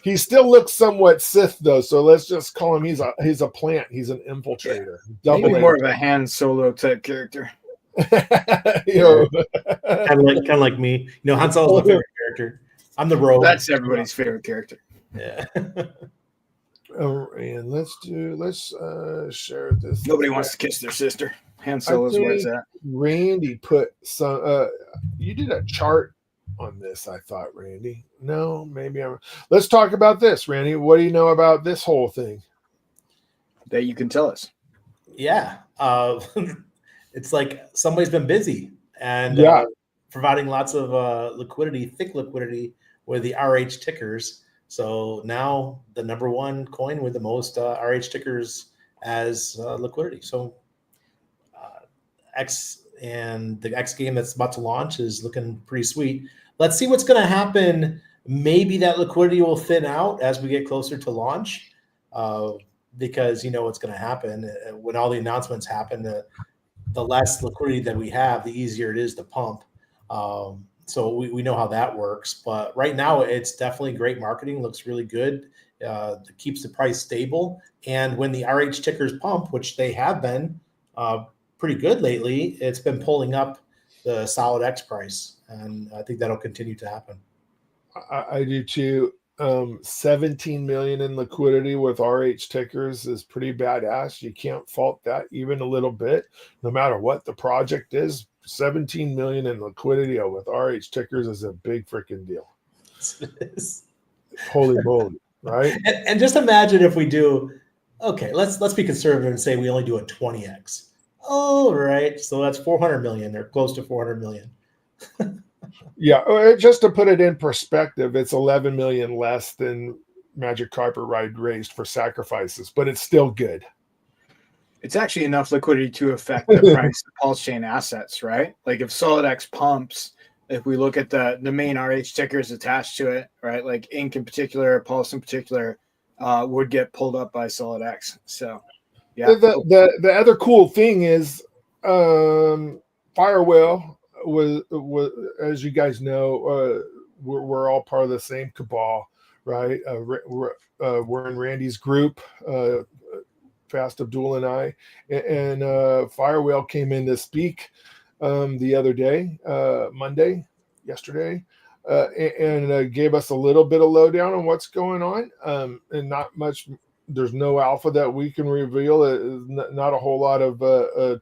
He still looks somewhat Sith though, so let's just call him. He's a plant. He's an infiltrator. Maybe more of a Han Solo type character. You know, kind of like me. Han Solo's my favorite character. I'm the rogue. That's everybody's favorite character. Yeah. And let's share this. Nobody wants to kiss their sister. Han Solo's where it's at. Randy put some. You did a chart on this, I thought, Randy. No, maybe I'm. Let's talk about this, Randy. What do you know about this whole thing? That you can tell us. Yeah. It's like somebody's been busy and providing lots of liquidity, thick liquidity with the RH tickers. So now the number one coin with the most RH tickers as liquidity. So X and the X game that's about to launch is looking pretty sweet. Let's see what's going to happen. Maybe that liquidity will thin out as we get closer to launch because what's going to happen when all the announcements happen. The less liquidity that we have, the easier it is to pump. So we know how that works. But right now, it's definitely great marketing. Looks really good. It keeps the price stable. And when the RH tickers pump, which they have been pretty good lately, it's been pulling up the solid X price. And I think that'll continue to happen. I do too. 17 million in liquidity with RH tickers is pretty badass. You can't fault that even a little bit, no matter what the project is. 17 million in liquidity with RH tickers is a big freaking deal. Holy moly, right? And just imagine if we do, okay, let's be conservative and say we only do a 20x. All right, so that's 400 million. They're close to 400 million. Yeah, just to put it in perspective, it's 11 million less than Magic Carpet Ride raised for sacrifices, but it's still good. It's actually enough liquidity to affect the price of pulsechain assets, right? Like if SolidX pumps, if we look at the main RH tickers attached to it, right? Like Ink in particular, Pulse in particular, would get pulled up by SolidX. So, yeah. The other cool thing is Firewhale was as you guys know, we're all part of the same cabal, right? We're in Randy's group. Fast Abdul and I, and Firewhale came in to speak the other day, yesterday, and gave us a little bit of lowdown on what's going on, and not much. There's no alpha that we can reveal. Not a whole lot of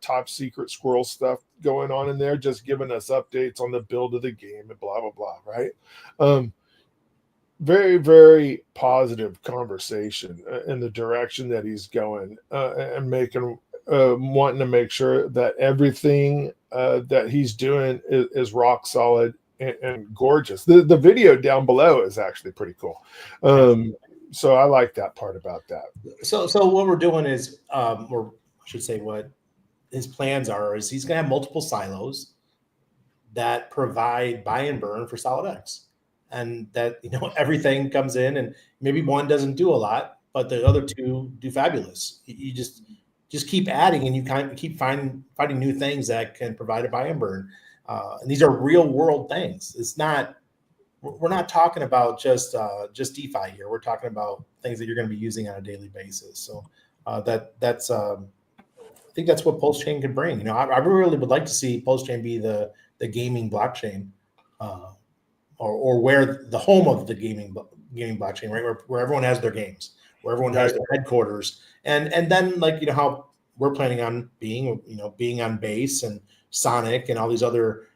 top secret squirrel stuff going on in there, just giving us updates on the build of the game and blah, blah, blah, right? Very, very positive conversation in the direction that he's going, and wanting to make sure that everything that he's doing is rock solid and gorgeous. The video down below is actually pretty cool. So I like that part about that. So what we're doing is, or I should say what his plans are, is he's going to have multiple silos that provide buy and burn for SolidX. And that, everything comes in and maybe one doesn't do a lot, but the other two do fabulous. You just keep adding and you kind of keep finding new things that can provide a buy and burn. And these are real world things. We're not talking about just DeFi here. We're talking about things that you're going to be using on a daily basis. So that's I think that's what pulsechain can bring. I really would like to see pulsechain be the gaming blockchain. Or where the home of the gaming blockchain, right? Where everyone has their games, where everyone has their headquarters, and then how we're planning on being on Base and Sonic and all these other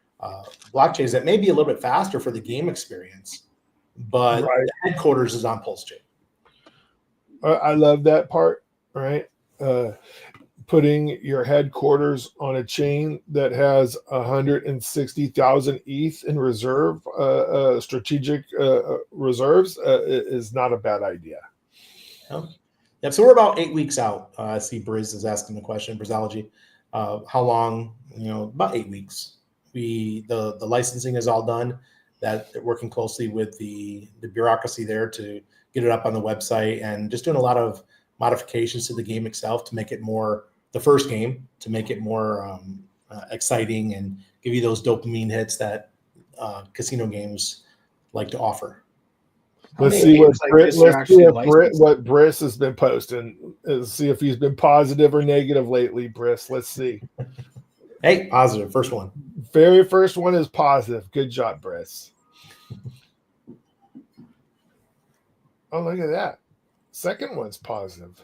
blockchains that may be a little bit faster for the game experience, but the headquarters is on pulsechain. I love that part, right? Putting your headquarters on a chain that has 160,000 ETH in reserve, strategic reserves, is not a bad idea. Yeah, so we're about 8 weeks out. I see Briz is asking the question, Brizology. How long? About 8 weeks. The licensing is all done. That they're working closely with the bureaucracy there to get it up on the website and just doing a lot of modifications to the game itself to make it more the first game, to make it more exciting and give you those dopamine hits that casino games like to offer? Let's many see what games like this are actually licensed? what Briss has been posting. Let's see if he's been positive or negative lately, Briss. Let's see. Hey, positive. First one. Very first one is positive. Good job, Briss. Oh, look at that. Second one's positive.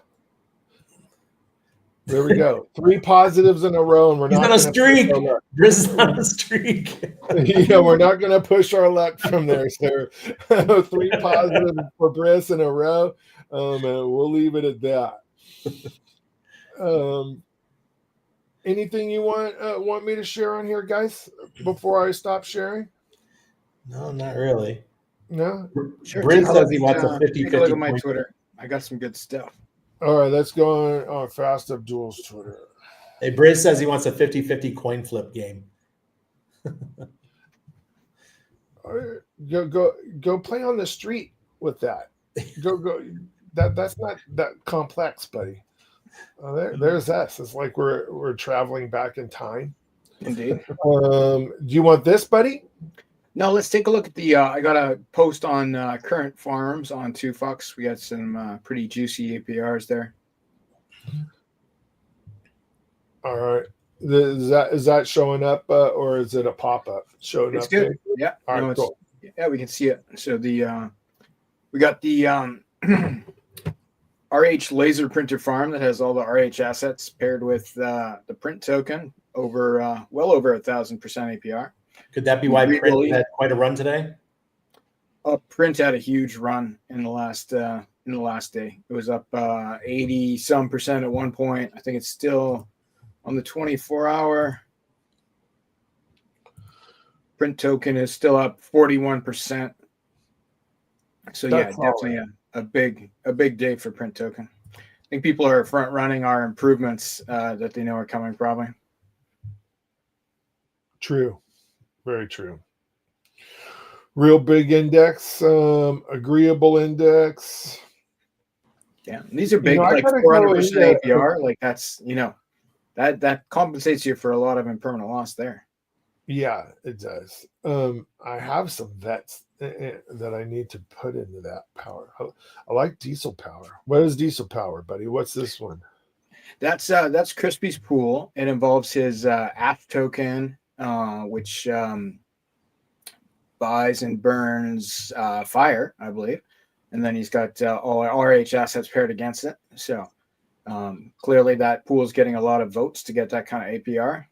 There we go. 3 positives in a row, and we're He's not on a gonna streak. push our luck. Briss is on a streak. Yeah, we're not going to push our luck from there, sir. 3 positives for Briss in a row, and we'll leave it at that. Anything you want me to share on here, guys, before I stop sharing? No, not really. No? Sure. Briss Take a says look he wants a at, 50-50 take a look at my point. Twitter. I got some good stuff. All right, let's go on Fast Abdul's Twitter. Hey, Briss says he wants a 50-50 coin flip game. All right, go play on the street with that. Go. That's not that complex, buddy. There's us. It's like we're traveling back in time. Indeed. Do you want this, buddy? No, let's take a look at the. I got a post on current farms on 2Fox. We got some pretty juicy APRs there. All right. Is that showing up or is it a pop up showing It's up? good. There? Yeah. All right, no, cool. Yeah, we can see it. So we got the RH laser printer farm that has all the RH assets paired with the print token over well over 1,000% APR. Could that be why Really? Print had quite a run today? Print had a huge run in the last day. It was up 80 some percent at one point. I think it's still on the 24-hour. Print token is still up 41%. So That's definitely a big day for print token. I think people are front running our improvements that they know are coming probably. True. Very true. Real big index, agreeable index. Yeah, and these are big, I like gotta 400% go into- APR. Like that's that compensates you for a lot of impermanent loss there. Yeah, it does. I have some vets that I need to put into that power. I like diesel power. What is diesel power, buddy? What's this one? That's Crispy's pool. It involves his AF token, which buys and burns fire, I believe, and then he's got all RH assets paired against it. So clearly, that pool is getting a lot of votes to get that kind of APR.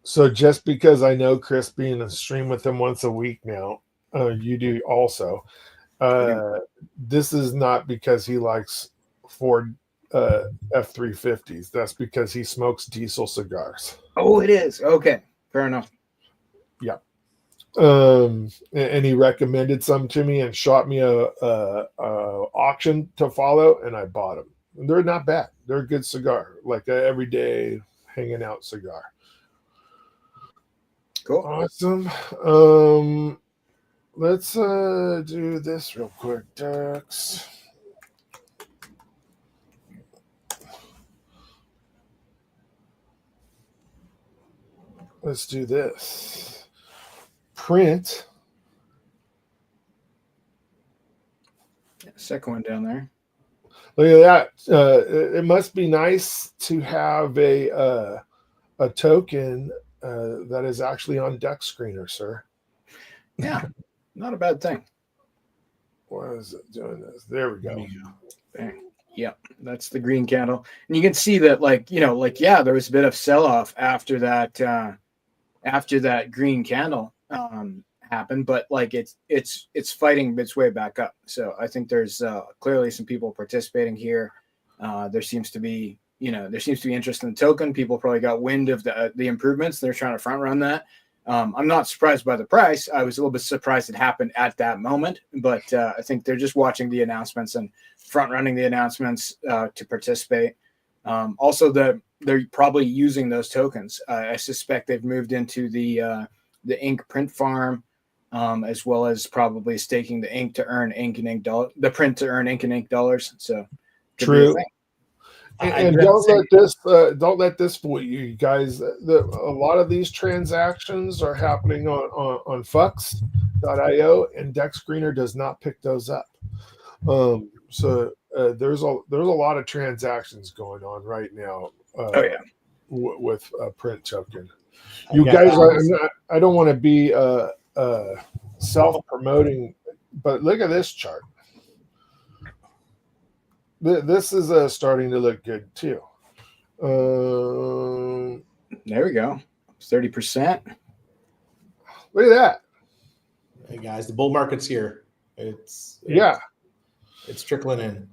So just because I know Crispy and I stream with him once a week now, you do also. This is not because he likes Ford F-350s. That's because he smokes diesel cigars. Oh, it is. Okay, fair enough. Yeah. And he recommended some to me and shot me a auction to follow, and I bought them. And they're not bad. They're a good cigar, like an everyday hanging out cigar. Cool. Awesome. Let's do this real quick, Dex. Let's do this. Print. Second one down there. Look at that. It must be nice to have a token that is actually on deck screener, sir. Yeah, not a bad thing. Why is it doing this? There we go. Bang. Yep, that's the green candle, and you can see that, there was a bit of sell-off after that green candle happened, but it's fighting its way back up. So I think there's clearly some people participating here. There seems to be interest in the token. People probably got wind of the improvements. They're trying to front run that. I'm not surprised by the price. I was a little bit surprised it happened at that moment, but I think they're just watching the announcements and front running the announcements to participate. Also, they're probably using those tokens. I suspect they've moved into the ink print farm, as well as probably staking the ink to earn ink and ink the print to earn ink and ink dollars. So true. And don't let this fool you guys. A lot of these transactions are happening on Fux.io, and Dex Screener does not pick those up. So there's a lot of transactions going on right now. With print token. You guys, I don't want to be self-promoting, but look at this chart. This is starting to look good too. There we go. 30%. Look at that. Hey guys, the bull market's here. It's trickling in.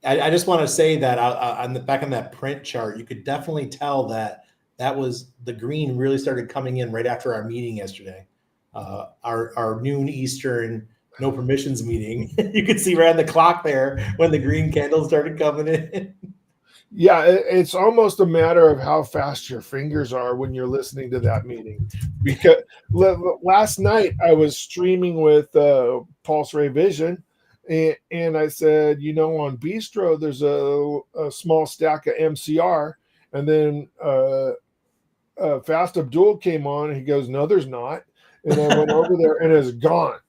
I just want to say that on the back on that print chart, you could definitely tell that was the green really started coming in right after our meeting yesterday. Our noon Eastern no permissions meeting. You could see right on the clock there when the green candles started coming in. Yeah, it's almost a matter of how fast your fingers are when you're listening to that meeting. Because last night I was streaming with Pulse Ray Vision, and I said, on Bistro there's a small stack of MCR, and then Fast Abdul came on, and he goes, "No, there's not," and I went over there, and it's gone.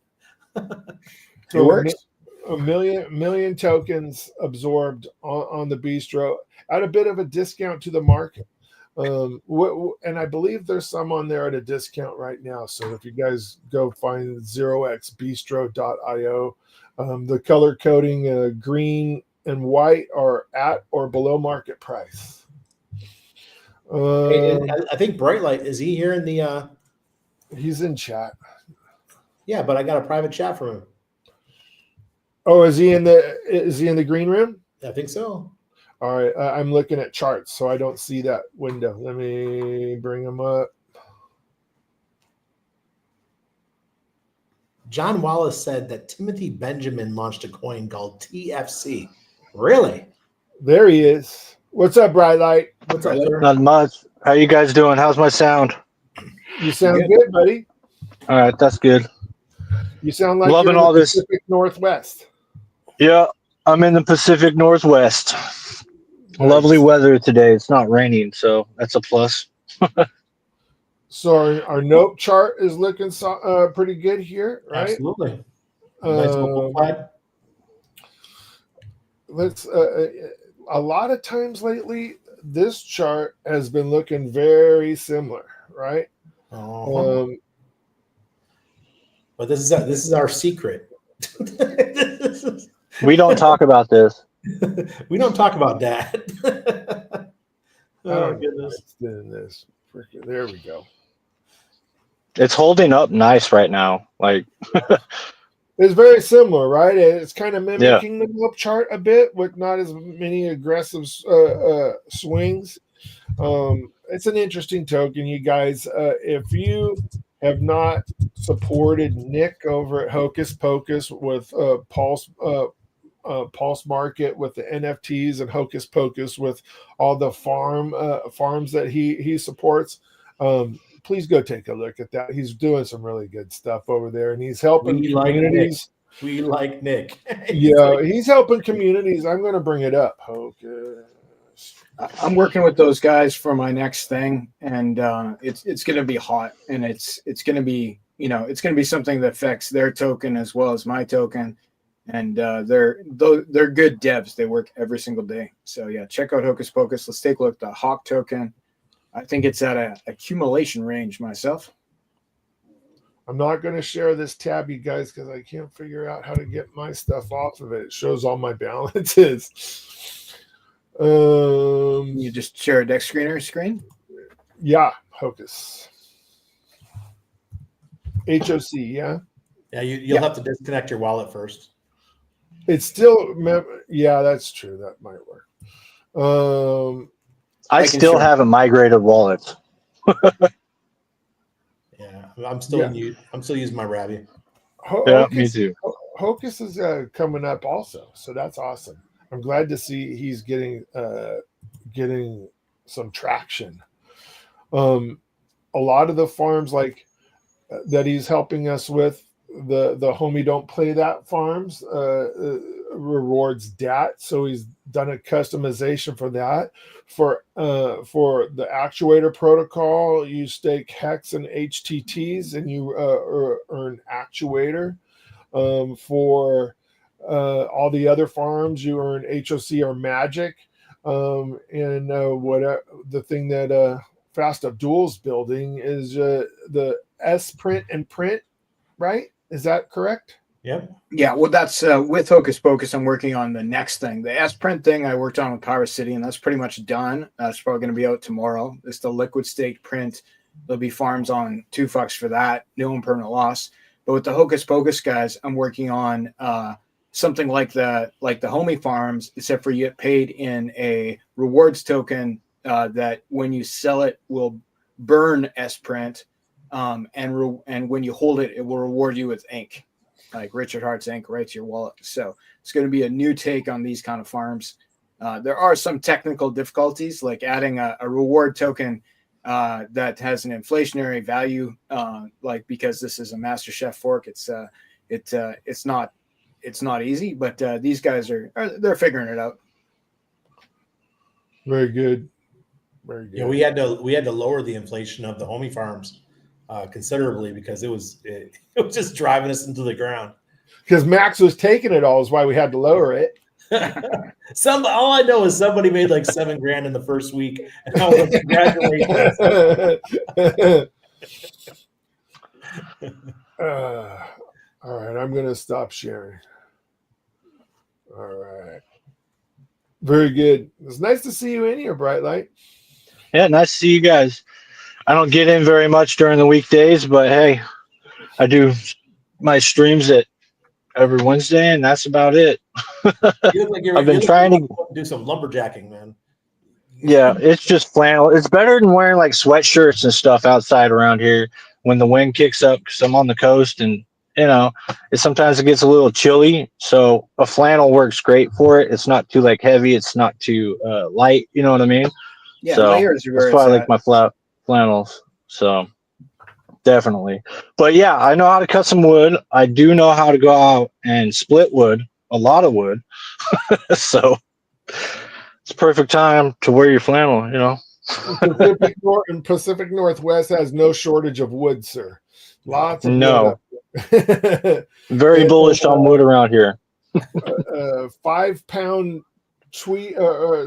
So it works. A million tokens absorbed on the Bistro at a bit of a discount to the market. And I believe there's some on there at a discount right now. So if you guys go find 0xbistro.io, the color coding green and white are at or below market price. I think Brightlight, is he here in the he's in chat. Yeah, but I got a private chat from him. Oh, is he in the green room? I think so. All right, I'm looking at charts, so I don't see that window. Let me bring him up. John Wallace said that Timothy Benjamin launched a coin called TFC. Really? There he is. What's up, Brightlight? What's up, sir? Not much. How you guys doing? How's my sound? You sound good, buddy. All right, that's good. You sound like Loving you're in all the this. Pacific Northwest. Yeah, I'm in the Pacific Northwest. Nice. Lovely weather today. It's not raining, so that's a plus. So our note chart is looking pretty good here, right? Absolutely. Nice little flag. Let's. A lot of times lately, this chart has been looking very similar, right? But this is our secret. We don't talk about this. We don't talk about that. Oh goodness! It's doing this. There we go. It's holding up nice right now. Like it's very similar, right? It's kind of mimicking the NOP chart a bit, with not as many aggressive swings. It's an interesting token, you guys. If you have not supported Nick over at Hocus Pocus with Pulse Market with the NFTs and Hocus Pocus with all the farms that he supports, please go take a look at that. He's doing some really good stuff over there, and he's helping communities. We like Nick. He's helping communities. I'm going to bring it up. Hocus. I'm working with those guys for my next thing, and it's going to be hot, and it's going to be it's going to be something that affects their token as well as my token, and they're good devs. They work every single day. So yeah, check out Hocus Pocus. Let's take a look at the Hawk token. I think it's at an accumulation range myself. I'm not going to share this tab, you guys, because I can't figure out how to get my stuff off of it. It shows all my balances. You just share a Dex Screener screen? Yeah, Hocus. HOC, yeah? Yeah, you'll have to disconnect your wallet first. It's still, yeah, that's true. That might work. I still haven't migrated wallets. Yeah, I'm still using my Ravi. Yeah, me too. Hocus is coming up also, so that's awesome. I'm glad to see he's getting some traction. A lot of the farms like that he's helping us with, the homie don't play that farms, rewards DAT, so he's done a customization for that. For the actuator protocol, you stake hex and HTTs, and you earn actuator. For all the other farms, you earn HOC or magic. And what the thing that Fast Abdul's building is the S print and print, right? Is that correct? Yep. Yeah, well, that's with Hocus Pocus. I'm working on the next thing. The S print thing I worked on with Power City, and that's pretty much done. That's probably going to be out tomorrow. It's the liquid staked print. There'll be farms on 2 fucks for that. No impermanent loss. But with the Hocus Pocus guys, I'm working on something like the homie farms, except for you get paid in a rewards token that when you sell it will burn S print, and when you hold it, it will reward you with ink, like Richard Hart's ink right to your wallet. So it's going to be a new take on these kind of farms. There are some technical difficulties, like adding a reward token that has an inflationary value, like because this is a Master Chef fork. It's not easy, but these guys they're figuring it out. Very good. Very good. Yeah, we had to lower the inflation of the homie farms considerably because it was just driving us into the ground. Because Max was taking it all is why we had to lower it. All I know is somebody made like $7,000 in the first week, and I was like, congratulations. All right, I'm going to stop sharing. All right. Very good. It's nice to see you in here, Bright Light. Yeah, nice to see you guys. I don't get in very much during the weekdays, but hey, I do my streams at every Wednesday, and that's about it. You look like I've been trying to do some lumberjacking, man. Yeah, it's just flannel. It's better than wearing like sweatshirts and stuff outside around here when the wind kicks up because I'm on the coast and sometimes it gets a little chilly. So a flannel works great for it. It's not too like heavy. It's not too light. You know what I mean? Yeah, so layers are where that's why I it's like at. my flannels. So definitely. But yeah, I know how to cut some wood. I do know how to go out and split wood, a lot of wood. So it's perfect time to wear your flannel, Pacific Northwest has no shortage of wood, sir. Lots of No. wood. Very bullish on wood around here. 5-pound tweet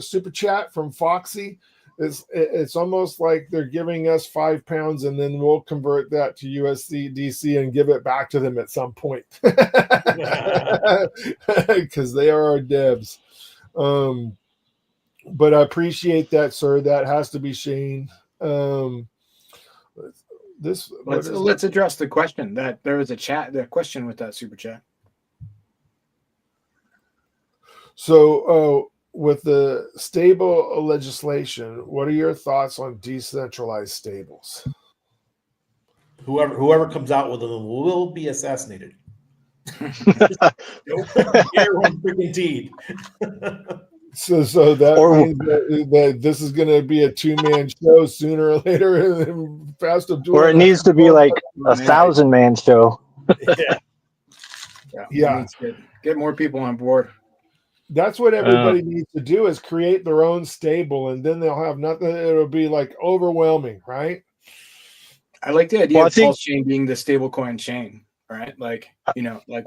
super chat from Foxy. It's almost like they're giving us 5 pounds and then we'll convert that to USDC and give it back to them at some point because they are our devs. But I appreciate that, sir. That has to be Shane. Let's address the question that there was the question with that super chat. So with the stable legislation, what are your thoughts on decentralized stables? Whoever comes out with them will be assassinated. Guaranteed. So that means that this is going to be a 2-man show sooner or later. Fast Abdul, or it needs to be like a 1,000-man show. Yeah. Get more people on board. That's what everybody needs to do is create their own stable, and then they'll have nothing. It'll be like overwhelming, right? I like the idea of pulse chain being the stablecoin chain, right? Like,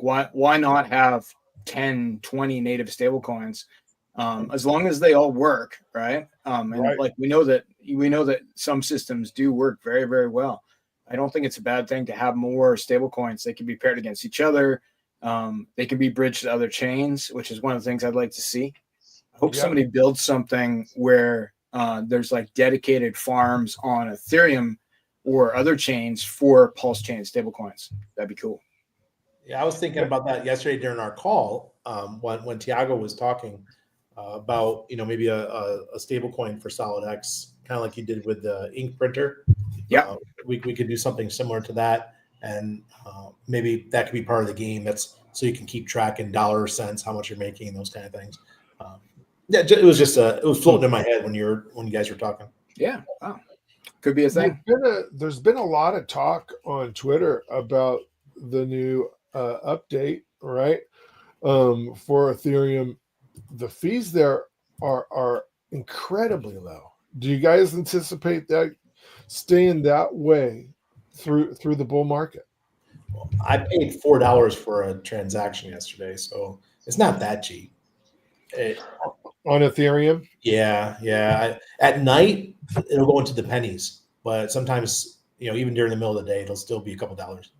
why not have 10, 20 native stablecoins? As long as they all work, right? And like we know that some systems do work very, very well. I don't think it's a bad thing to have more stable coins. They can be paired against each other. They can be bridged to other chains, which is one of the things I'd like to see. I hope somebody builds something where there's like dedicated farms on Ethereum or other chains for pulse chain stablecoins. That'd be cool. Yeah, I was thinking about that yesterday during our call when Tiago was talking about maybe a stable coin for SolidX, kind of like you did with the ink printer. Yeah, we could do something similar to that, and maybe that could be part of the game. That's so you can keep track in dollar cents how much you're making and those kind of things. It was just it was floating in my head when you guys were talking. Yeah, wow. Could be a thing. There's been a lot of talk on Twitter about the new update, right? for Ethereum. The fees there are incredibly low. Do you guys anticipate that staying that way through the bull market? I paid $4 for a transaction yesterday, so it's not that cheap. On Ethereum? Yeah. At night, it'll go into the pennies, but sometimes, even during the middle of the day, it'll still be a couple dollars.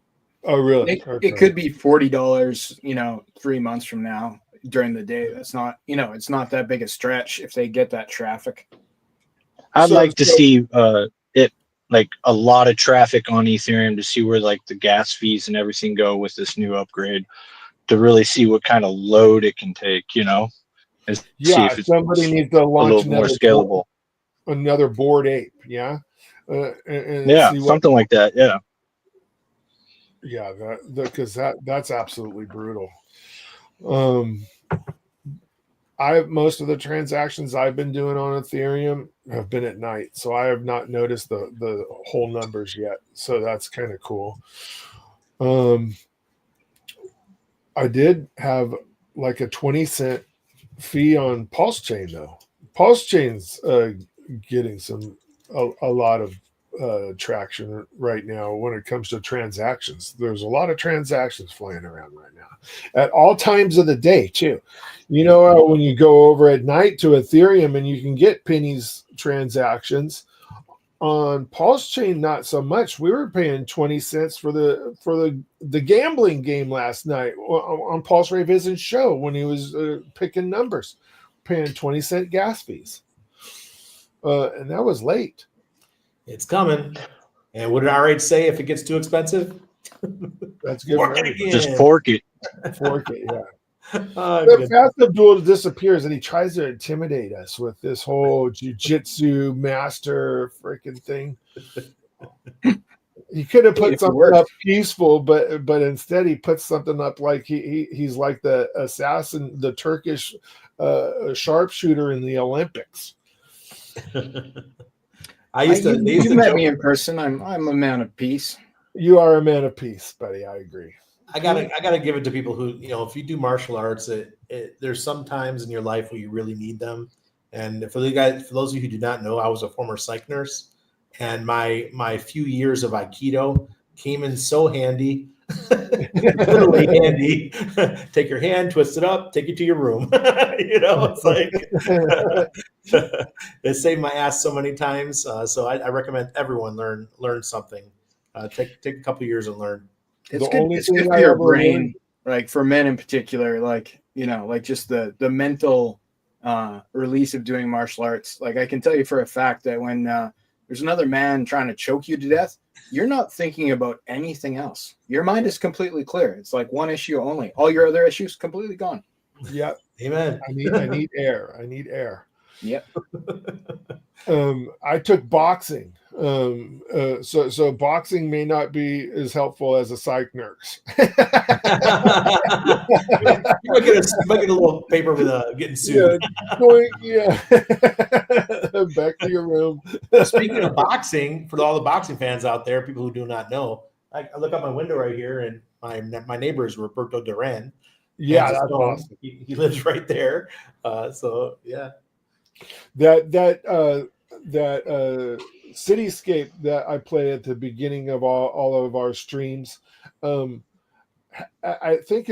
Oh, really? It could be $40, 3 months from now during the day. That's not, it's not that big a stretch if they get that traffic. I'd like to see it like a lot of traffic on Ethereum to see where like the gas fees and everything go with this new upgrade to really see what kind of load it can take, and see if it's somebody needs to a launch little more scalable. Another Bored Ape, yeah, and yeah, see something like that, yeah. Yeah, because that's absolutely brutal. Most of the transactions I've been doing on Ethereum have been at night, so I have not noticed the whole numbers yet. So that's kind of cool. I did have like a 20-cent fee on pulsechain though. Pulsechain's getting a lot of traction right now when it comes to transactions. There's a lot of transactions flying around right now at all times of the day too. When you go over at night to Ethereum and you can get pennies transactions on pulsechain, not so much. We were paying 20 cents for the gambling game last night on Pulse Ray Vision's show when he was picking numbers, paying 20-cent gas fees, and that was late. It's coming. And what did RH say if it gets too expensive? That's good. Fork it again. Just fork it. Fork it, yeah. The Fast Abdul disappears and he tries to intimidate us with this whole jiu-jitsu master freaking thing. He could have put something up peaceful, but instead he puts something up like he's like the assassin, the Turkish sharpshooter in the Olympics. You met me in person. I'm a man of peace. You are a man of peace, buddy. I agree. I gotta give it to people who, if you do martial arts, there's some times in your life where you really need them. And for those of you who do not know, I was a former psych nurse, and my few years of Aikido came in so handy, literally handy. Take your hand, twist it up, take it to your room. It's like it saved my ass so many times. So I recommend everyone learn something. Take a couple years and learn. It's good for your brain, like for men in particular, like just the mental release of doing martial arts. Like I can tell you for a fact that when there's another man trying to choke you to death, you're not thinking about anything else. Your mind is completely clear. It's like one issue only. All your other issues completely gone. Yep. Amen. I need air. I need air. Yep. I took boxing. So boxing may not be as helpful as a psych nurse. You might get a little paper with getting sued. Yeah. Back to your room. Speaking of boxing, for all the boxing fans out there, people who do not know, I look out my window right here, and my neighbor is Roberto Duran. Yeah, that's awesome. He lives right there. So yeah. That cityscape that I play at the beginning of all of our streams, I think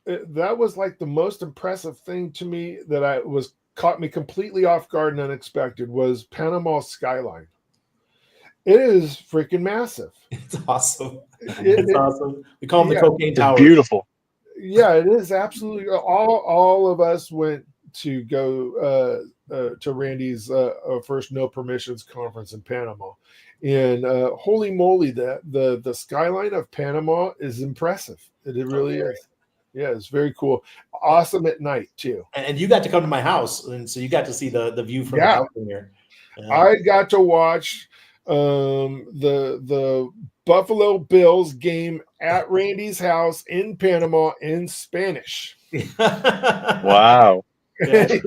that was like the most impressive thing to me that caught me completely off guard and unexpected was Panama skyline. It is freaking massive. It's awesome. It's awesome. We call them the cocaine tower. Beautiful. Yeah, it is absolutely. All of us went to go to Randy's first No Permissions conference in Panama, and holy moly, the skyline of Panama is impressive. It really is. Yeah, it's very cool. Awesome at night too. And you got to come to my house, and so you got to see the view from the house from here. I got to watch the Buffalo Bills game at Randy's house in Panama in Spanish. Wow. Yeah. Did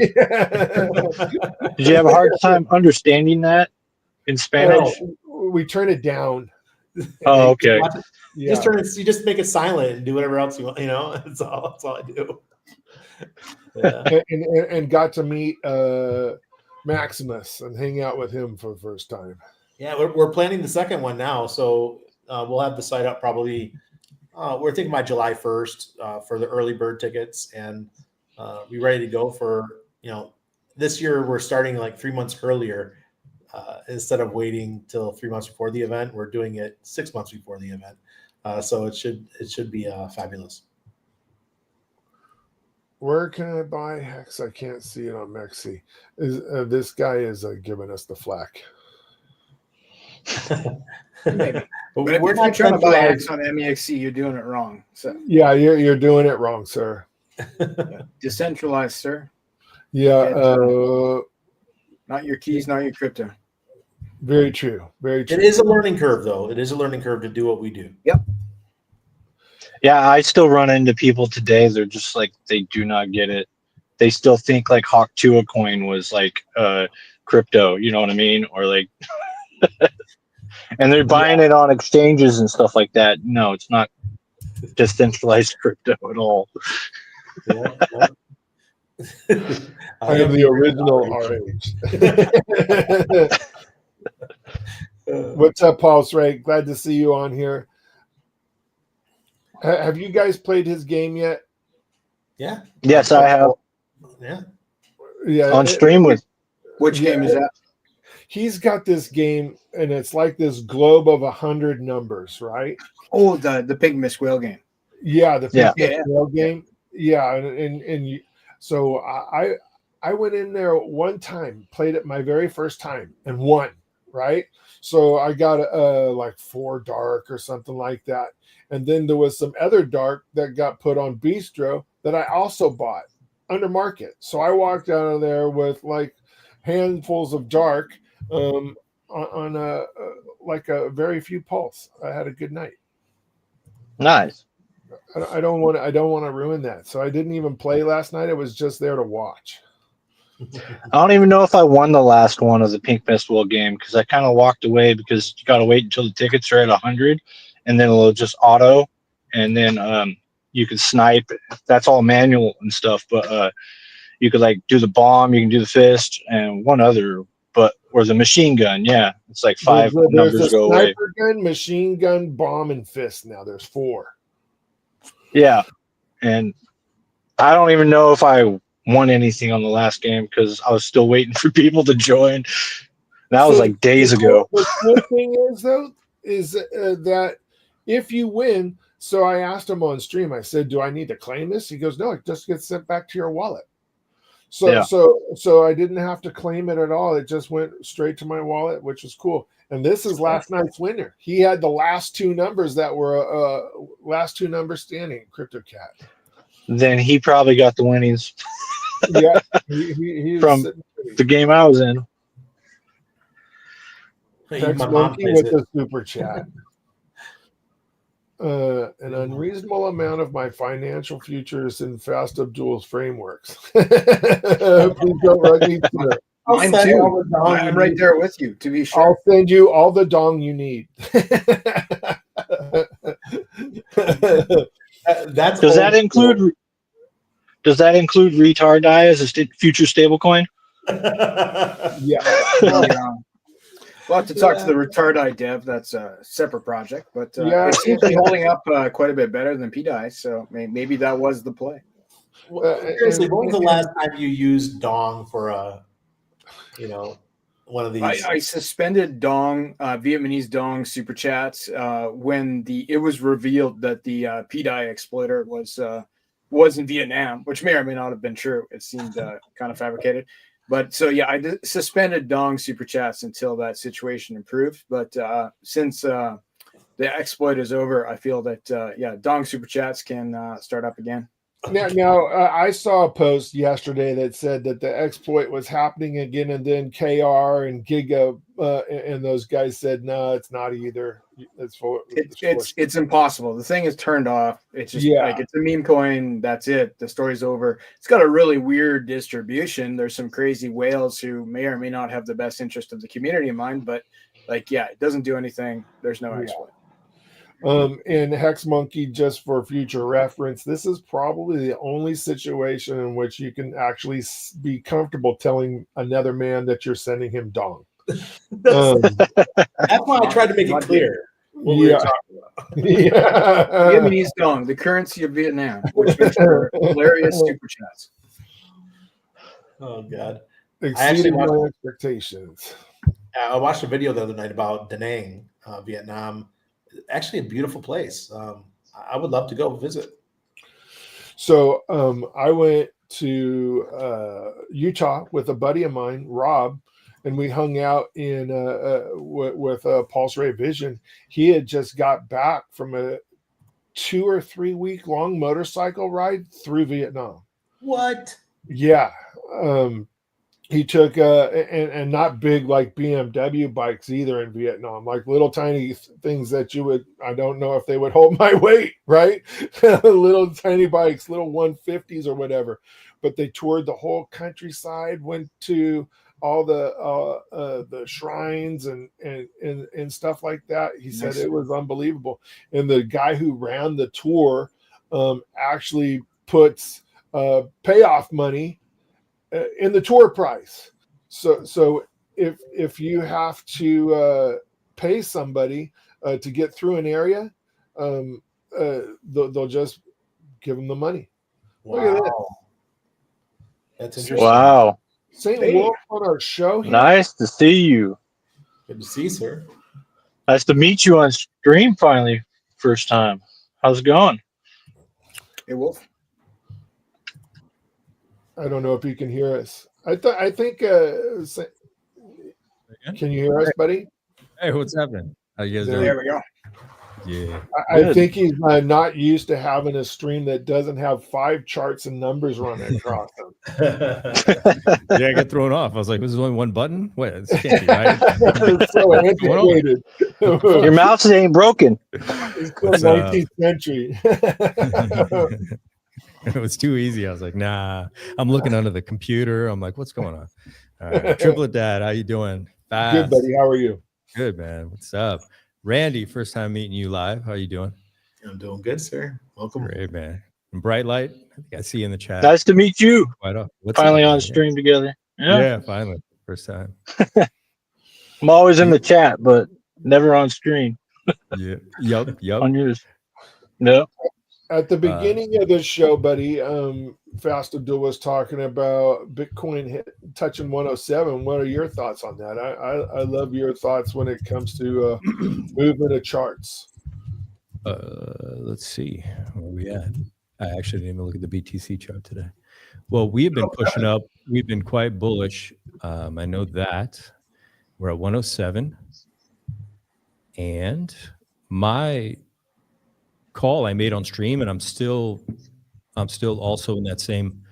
you have a hard time understanding that in Spanish? We turn it down. Oh, okay. You just make it silent and do whatever else you want. That's all I do. Yeah. And got to meet Maximus and hang out with him for the first time. Yeah, we're planning the second one now, so we'll have the site up probably. We're thinking by July 1st for the early bird tickets, and be ready to go for this year. We're starting like 3 months earlier instead of waiting till 3 months before the event. We're doing it 6 months before the event, so it should be fabulous. Where can I buy Hex? I can't see it on Mexi. This guy is giving us the flack. Maybe. But if you're not trying to buy Hex on MEXC, you're doing it wrong. So yeah, you're doing it wrong, sir. Decentralized, sir. Yeah. Not your keys, not your crypto. Very true. Very true. It is a learning curve, though. It is a learning curve to do what we do. Yep. Yeah, I still run into people today. They're just like, they do not get it. They still think like Hawk Tua coin was like crypto, you know what I mean? Or like, and they're buying it on exchanges and stuff like that. No, it's not decentralized crypto at all. Yeah. I am the original RH. What's up, Pulse Ray? Glad to see you on here. Have you guys played his game yet? Yeah. Yes, I have. Yeah. On stream with. Which game is that? He's got this game, and it's like this globe of 100 numbers, right? Oh, the Pig Miss Whale game. Yeah, the Yeah. Pig Miss Whale game. Yeah, and so I went in there one time, played it my very first time, and won. Right. So I got like 4 dark or something like that. And then there was some other dark that got put on Bistro that I also bought under market. So I walked out of there with like handfuls of dark on a very few pulse. I had a good night. Nice. I don't want to ruin that. So I didn't even play last night. I was just there to watch. I don't even know if I won the last one of the Pink Festival game because I kind of walked away because you got to wait until the tickets are at 100 and then it'll just auto and then you can snipe. That's all manual and stuff, but you could like do the bomb, you can do the fist and one other, or the machine gun. Yeah, it's like 5 numbers go away. Sniper gun, machine gun, bomb, and fist. Now there's 4. Yeah, and I don't even know if I won anything on the last game because I was still waiting for people to join. That was like days ago. The cool thing is, though, is that if you win, so I asked him on stream, I said, do I need to claim this? He goes, no, it just gets sent back to your wallet. So I didn't have to claim it at all. It just went straight to my wallet, which was cool. And this is last night's winner. He had the last 2 numbers that were last 2 numbers standing, CryptoCat. Then he probably got the winnings. Yeah, he from the game I was in. Text Monkey with the super chat. An unreasonable amount of my financial future is in Fast Abdul's frameworks. Please don't run me through. Mine too. I'm right there with you, to be sure. I'll send you all the dong you need. Does that include retard die as a future stablecoin? Yeah. We'll have to talk to the retard eye dev. That's a separate project, but it seems to be holding up quite a bit better than PDI. So maybe that was the play. Seriously, when was the last time you used dong for one of these? I suspended dong, Vietnamese dong super chats when it was revealed that the PDI exploiter was in Vietnam, which may or may not have been true. It seemed kind of fabricated. But so, yeah, I suspended dong super chats until that situation improved. But since the exploit is over, I feel that, dong super chats can start up again. Now, I saw a post yesterday that said that the exploit was happening again, and then KR and Giga and those guys said, no, it's not either. It's impossible. The thing is turned off. It's just like it's a meme coin. That's it. The story's over. It's got a really weird distribution. There's some crazy whales who may or may not have the best interest of the community in mind, but it doesn't do anything. There's no exploit. And Hex Monkey, just for future reference, this is probably the only situation in which you can actually be comfortable telling another man that you're sending him dong. That's why I tried to make it clear what we were talking about. Yeah. Vietnamese dong, the currency of Vietnam, which makes for hilarious super chats. Oh God! Exceeded my expectations. I watched a video the other night about Da Nang, Vietnam. Actually, a beautiful place. I would love to go visit. So I went to Utah with a buddy of mine, Rob, and we hung out in with Pulse Ray Vision. He had just got back from a 2 or 3 week long motorcycle ride through Vietnam. What? Yeah. He took and not big like BMW bikes either in Vietnam, like little tiny things that you would, I don't know if they would hold my weight, right? Little tiny bikes, little 150s or whatever. But they toured the whole countryside, went to all the shrines and stuff like that. He said it was unbelievable. And the guy who ran the tour actually puts payoff money in the tour price. So if you have to pay somebody to get through an area, they'll just give them the money. Wow. Look at that. That's interesting. Wow. St. Wolf on our show here. Nice to see you. Good to see you, sir. Nice to meet you on stream finally. First time. How's it going? Hey, Wolf. I don't know if you can hear us. I think. Can you hear us, buddy? Hey, what's happening? How you guys doing? There we go. Yeah. I think he's not used to having a stream that doesn't have 5 charts and numbers running across them. Yeah, I got thrown off. I was like, "This is only one button? Wait, this can't be right." It's so antiquated. Your mouse ain't broken. It's the 19th century. It was too easy. I was like, "Nah." I'm looking under the computer. I'm like, "What's going on?" All right, Triplet Dad, how you doing? Fast. Good, buddy. How are you? Good, man. What's up, Randy? First time meeting you live. How you doing? I'm doing good, sir. Welcome. Great, man. And Bright Light, I think I see you in the chat. Nice to meet you. What's Finally up, on man? stream together. Yeah, finally. First time. I'm always in the chat, but never on stream. Yeah. Yup. On yours. No. At the beginning of this show, buddy, Fast Abdul was talking about Bitcoin touching 107. What are your thoughts on that? I love your thoughts when it comes to movement of charts. Let's see where we at. I actually didn't even look at the BTC chart today. Well, we have been pushing up. We've been quite bullish. I know that we're at 107, and my call I made on stream, and I'm still also in that same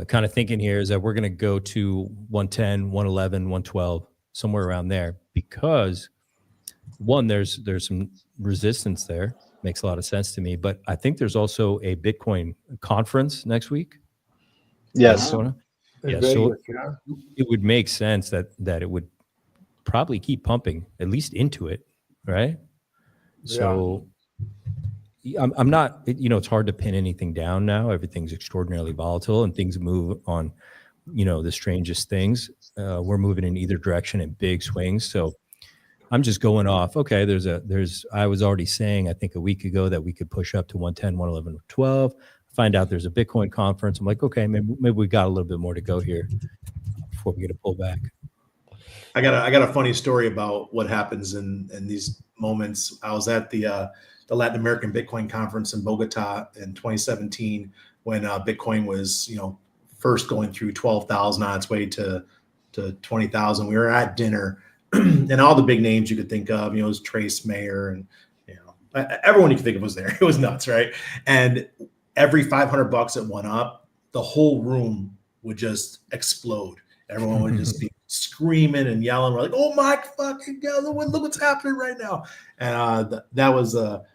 kind of thinking here, is that we're going to go to 110, 111, 112, somewhere around there, because one, there's some resistance there. Makes a lot of sense to me, but I think there's also a Bitcoin conference next week. Yes. Yeah, so it would make sense that it would probably keep pumping at least into it, right? So I'm not, it's hard to pin anything down now. Everything's extraordinarily volatile and things move on, the strangest things. We're moving in either direction in big swings. So I'm just going off. Okay, I was already saying, I think a week ago, that we could push up to 110, 111, 12. Find out there's a Bitcoin conference. I'm like, okay, maybe we got a little bit more to go here before we get a pullback. I got a funny story about what happens in these moments. I was at the Latin American Bitcoin conference in Bogota in 2017 when Bitcoin was, first going through 12,000 on its way to 20,000. We were at dinner, and all the big names you could think of, it was Trace Mayer and everyone you could think of was there. It was nuts, right? And every $500 it went up, the whole room would just explode. Everyone would just be screaming and yelling. We're like, "Oh my fucking God, look what's happening right now!" And that was a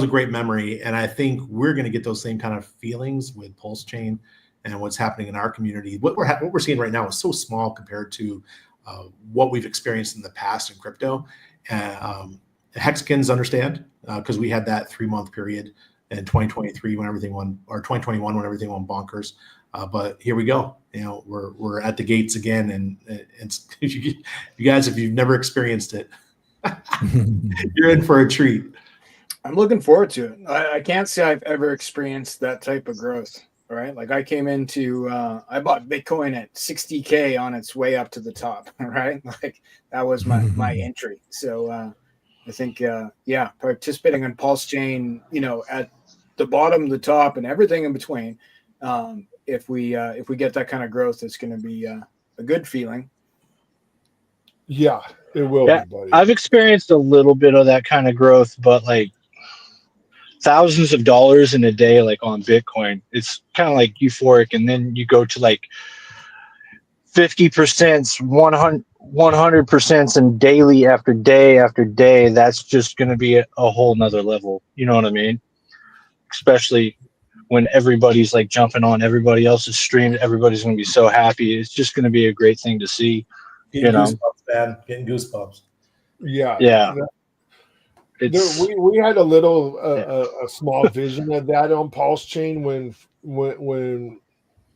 great memory. And I think we're going to get those same kind of feelings with pulsechain and what's happening in our community. What we're seeing right now is so small compared to what we've experienced in the past in crypto. Hexicans understand, because we had that 3-month period in 2023 when everything went, or 2021 when everything went bonkers. But here we go. You know, we're at the gates again, and it's you guys, if you've never experienced it, you're in for a treat. I'm looking forward to it. I can't say I've ever experienced that type of growth. Right, like I came into, I bought Bitcoin at 60K on its way up to the top. Right, like that was my entry. So I think, yeah, participating on Pulse Chain, you know, at the bottom, the top, and everything in between. If we get that kind of growth, it's going to be a good feeling. Yeah, it will Yeah, be, buddy. I've experienced a little bit of that kind of growth, but like thousands of dollars in a day, like on Bitcoin, it's kind of like euphoric. And then you go to like 50%, 100%, and daily after day after day. That's just going to be a whole nother level. You know what I mean? Especially when everybody's like jumping on everybody else's stream, everybody's going to be so happy. It's just going to be a great thing to see. Getting goosebumps, man. Getting goosebumps. Yeah. It's we had a little a small vision of that on Pulse Chain when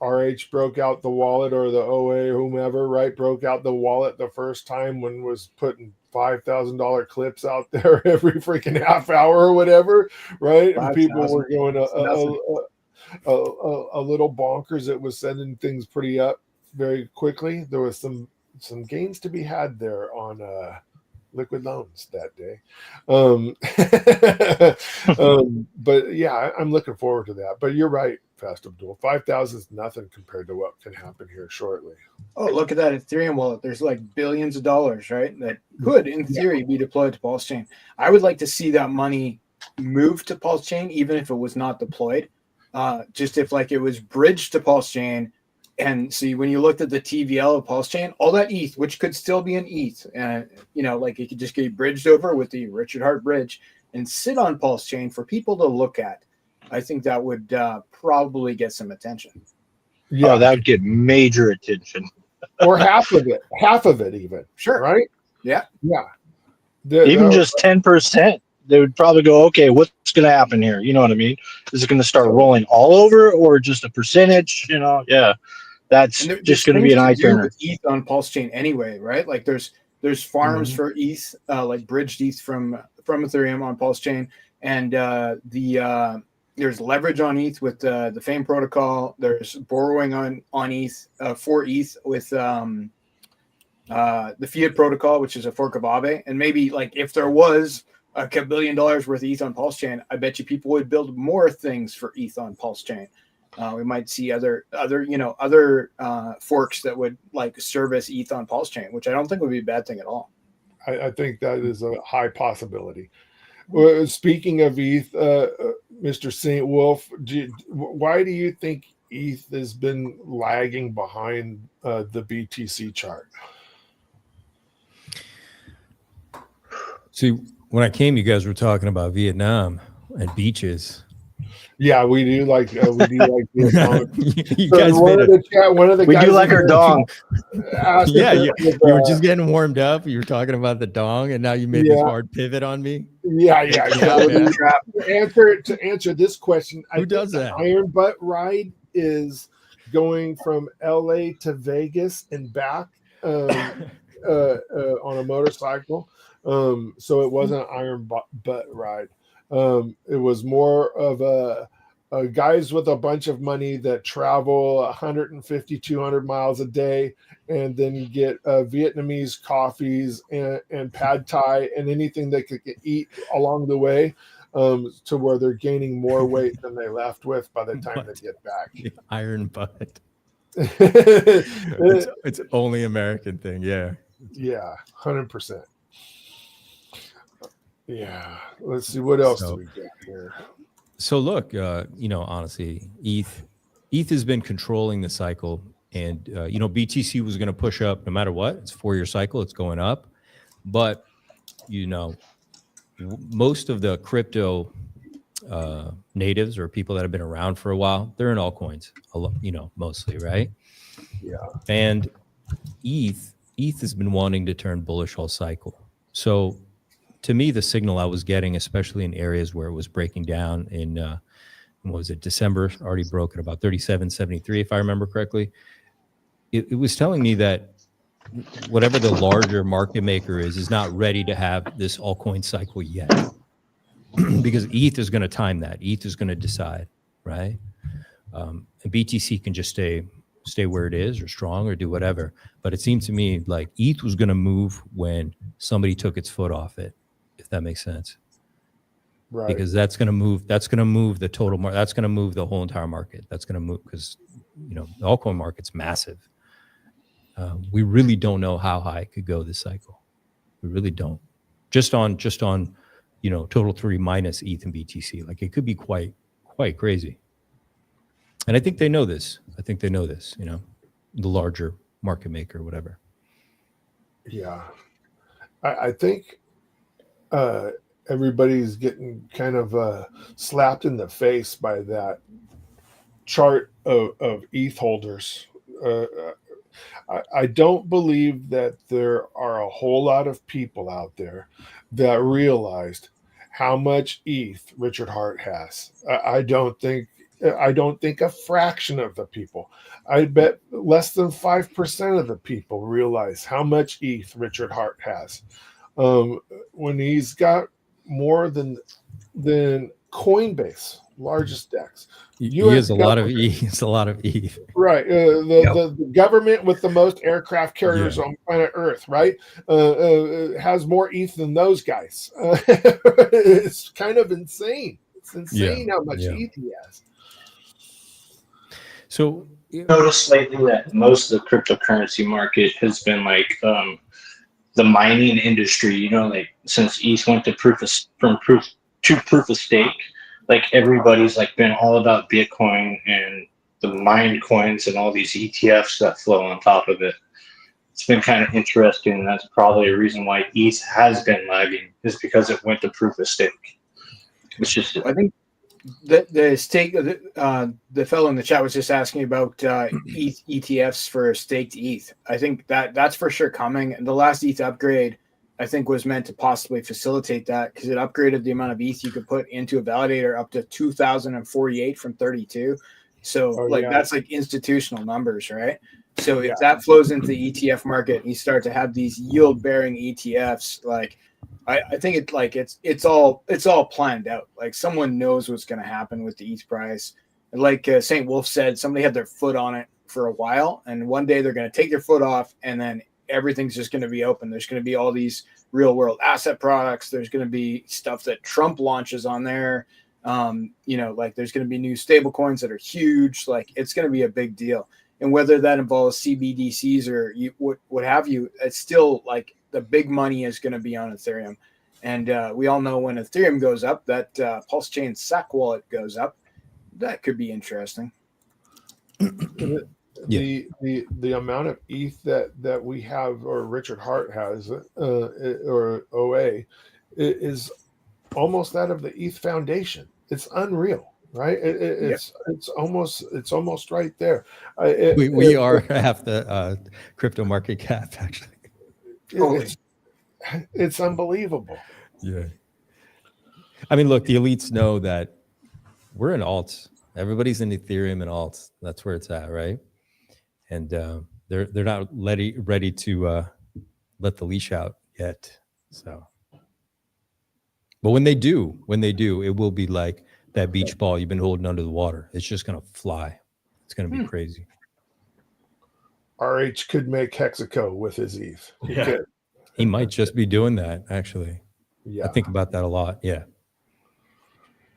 RH broke out the wallet, or the OA or whomever, right, broke out the wallet the first time, when was putting $5,000 clips out there every freaking half hour or whatever, right? And people were going a little bonkers. It was sending things pretty up very quickly. There was some gains to be had there on liquid loans that day. But yeah, I'm looking forward to that. But you're right, Fast Abdul. 5,000 is nothing compared to what can happen here shortly. Oh, look at that Ethereum wallet. There's like billions of dollars, right? That could, in theory, be deployed to Pulse Chain. I would like to see that money move to Pulse Chain, even if it was not deployed. Just if like it was bridged to Pulse Chain. And see, when you looked at the TVL of Pulse Chain, all that ETH, which could still be an ETH, you know, like it could just get bridged over with the Richard Hart bridge and sit on Pulse Chain for people to look at. I think that would probably get some attention. Yeah, that would get major attention. Or half of it even. Sure. Right? Yeah. Even just 10%, they would probably go, okay, what's going to happen here? You know what I mean? Is it going to start rolling all over, or just a percentage? You know, yeah, that's just going to be an eye turner. ETH on Pulse Chain anyway, right? Like there's farms for ETH, like bridged ETH from Ethereum on Pulse Chain, and there's leverage on ETH with the FAME protocol. There's borrowing on ETH for ETH with the Fiat protocol, which is a fork of Aave. And maybe like if there was $1 billion worth of ETH on Pulse Chain, I bet you people would build more things for ETH on Pulse Chain. We might see other forks that would like service ETH on Pulse Chain, which I don't think would be a bad thing at all. I think that is a high possibility. Well, speaking of ETH, Mr. St. Wolf, why do you think ETH has been lagging behind the BTC chart? See, when I came, you guys were talking about Vietnam and beaches. Yeah, we do like Vietnam. You guys one of the we guys do like our dong. Yeah, you were just getting warmed up. You were talking about the dong, and now you made this hard pivot on me. Yeah. To answer this question, who does that? Iron Butt ride is going from LA to Vegas and back on a motorcycle. So it wasn't an Iron Butt ride. It was more of a guys with a bunch of money that travel 150, 200 miles a day, and then you get Vietnamese coffees and pad thai and anything they could eat along the way, to where they're gaining more weight than they left with by the time they get back. Iron Butt. It's only American thing. Yeah. Yeah, 100%. Yeah, let's see what else do we get here. So look, honestly, ETH has been controlling the cycle, and BTC was going to push up no matter what. It's a 4-year cycle; it's going up, but most of the crypto natives or people that have been around for a while, they're in altcoins, mostly, right? Yeah, and ETH has been wanting to turn bullish all cycle, so. to me, the signal I was getting, especially in areas where it was breaking down in, what was it, December, already broke at about 37.73, if I remember correctly. It was telling me that whatever the larger market maker is not ready to have this altcoin cycle yet. Because ETH is going to time that. ETH is going to decide, right? And BTC can just stay where it is or strong or do whatever. But it seemed to me like ETH was going to move when somebody took its foot off it, if that makes sense. Right. Because that's going to move the total market. That's going to move the whole entire market. That's going to move because, the altcoin market's massive. We really don't know how high it could go this cycle. We really don't. Just on total 3 minus ETH and BTC. Like, it could be quite crazy. And I think they know this. The larger market maker, whatever. Yeah. I think everybody's getting kind of slapped in the face by that chart of ETH holders. I don't believe that there are a whole lot of people out there that realized how much ETH Richard Hart has. I don't think a fraction of the people. I bet less than 5% of the people realize how much ETH Richard Hart has. When he's got more than Coinbase, largest DEX. He has a lot of ETH. It's a lot of ETH. Right. The government with the most aircraft carriers on planet Earth, right, has more ETH than those guys. It's kind of insane. It's insane how much ETH he has. So notice lately that most of the cryptocurrency market has been like the mining industry. Like since ETH went to proof of stake. Like everybody's like been all about Bitcoin and the mined coins and all these ETFs that flow on top of it. It's been kind of interesting, and that's probably a reason why ETH has been lagging, is because it went to proof of stake. It's just, I think the stake, the fellow in the chat was just asking about ETFs for staked ETH. I think that's for sure coming. And the last ETH upgrade, I think, was meant to possibly facilitate that, because it upgraded the amount of ETH you could put into a validator up to 2,048 from 32. So that's like institutional numbers, right? So if that flows into the ETF market and you start to have these yield bearing ETFs, like I think it's all planned out. Like someone knows what's going to happen with the ETH price. And like St. Wolf said, somebody had their foot on it for a while, and one day they're going to take their foot off, and then everything's just going to be open. There's going to be all these real world asset products. There's going to be stuff that Trump launches on there. Like there's going to be new stable coins that are huge. Like it's going to be a big deal. And whether that involves CBDCs or what have you, it's still like the big money is going to be on Ethereum. And we all know when Ethereum goes up, that pulsechain SAC wallet goes up. That could be interesting. The amount of ETH that we have, or Richard Hart has, or OA, is almost that of the ETH Foundation. It's unreal, right? It's almost right there. We are half the crypto market cap, actually. It's unbelievable. Yeah. I mean, look, the elites know that we're in alts. Everybody's in Ethereum and alts. That's where it's at, right? And they're not ready to let the leash out yet. So, but when they do, it will be like that beach ball you've been holding under the water. It's just gonna fly. It's gonna be crazy. RH could make Hexaco with his ETH. He might just be doing that, actually. Yeah, I think about that a lot. Yeah,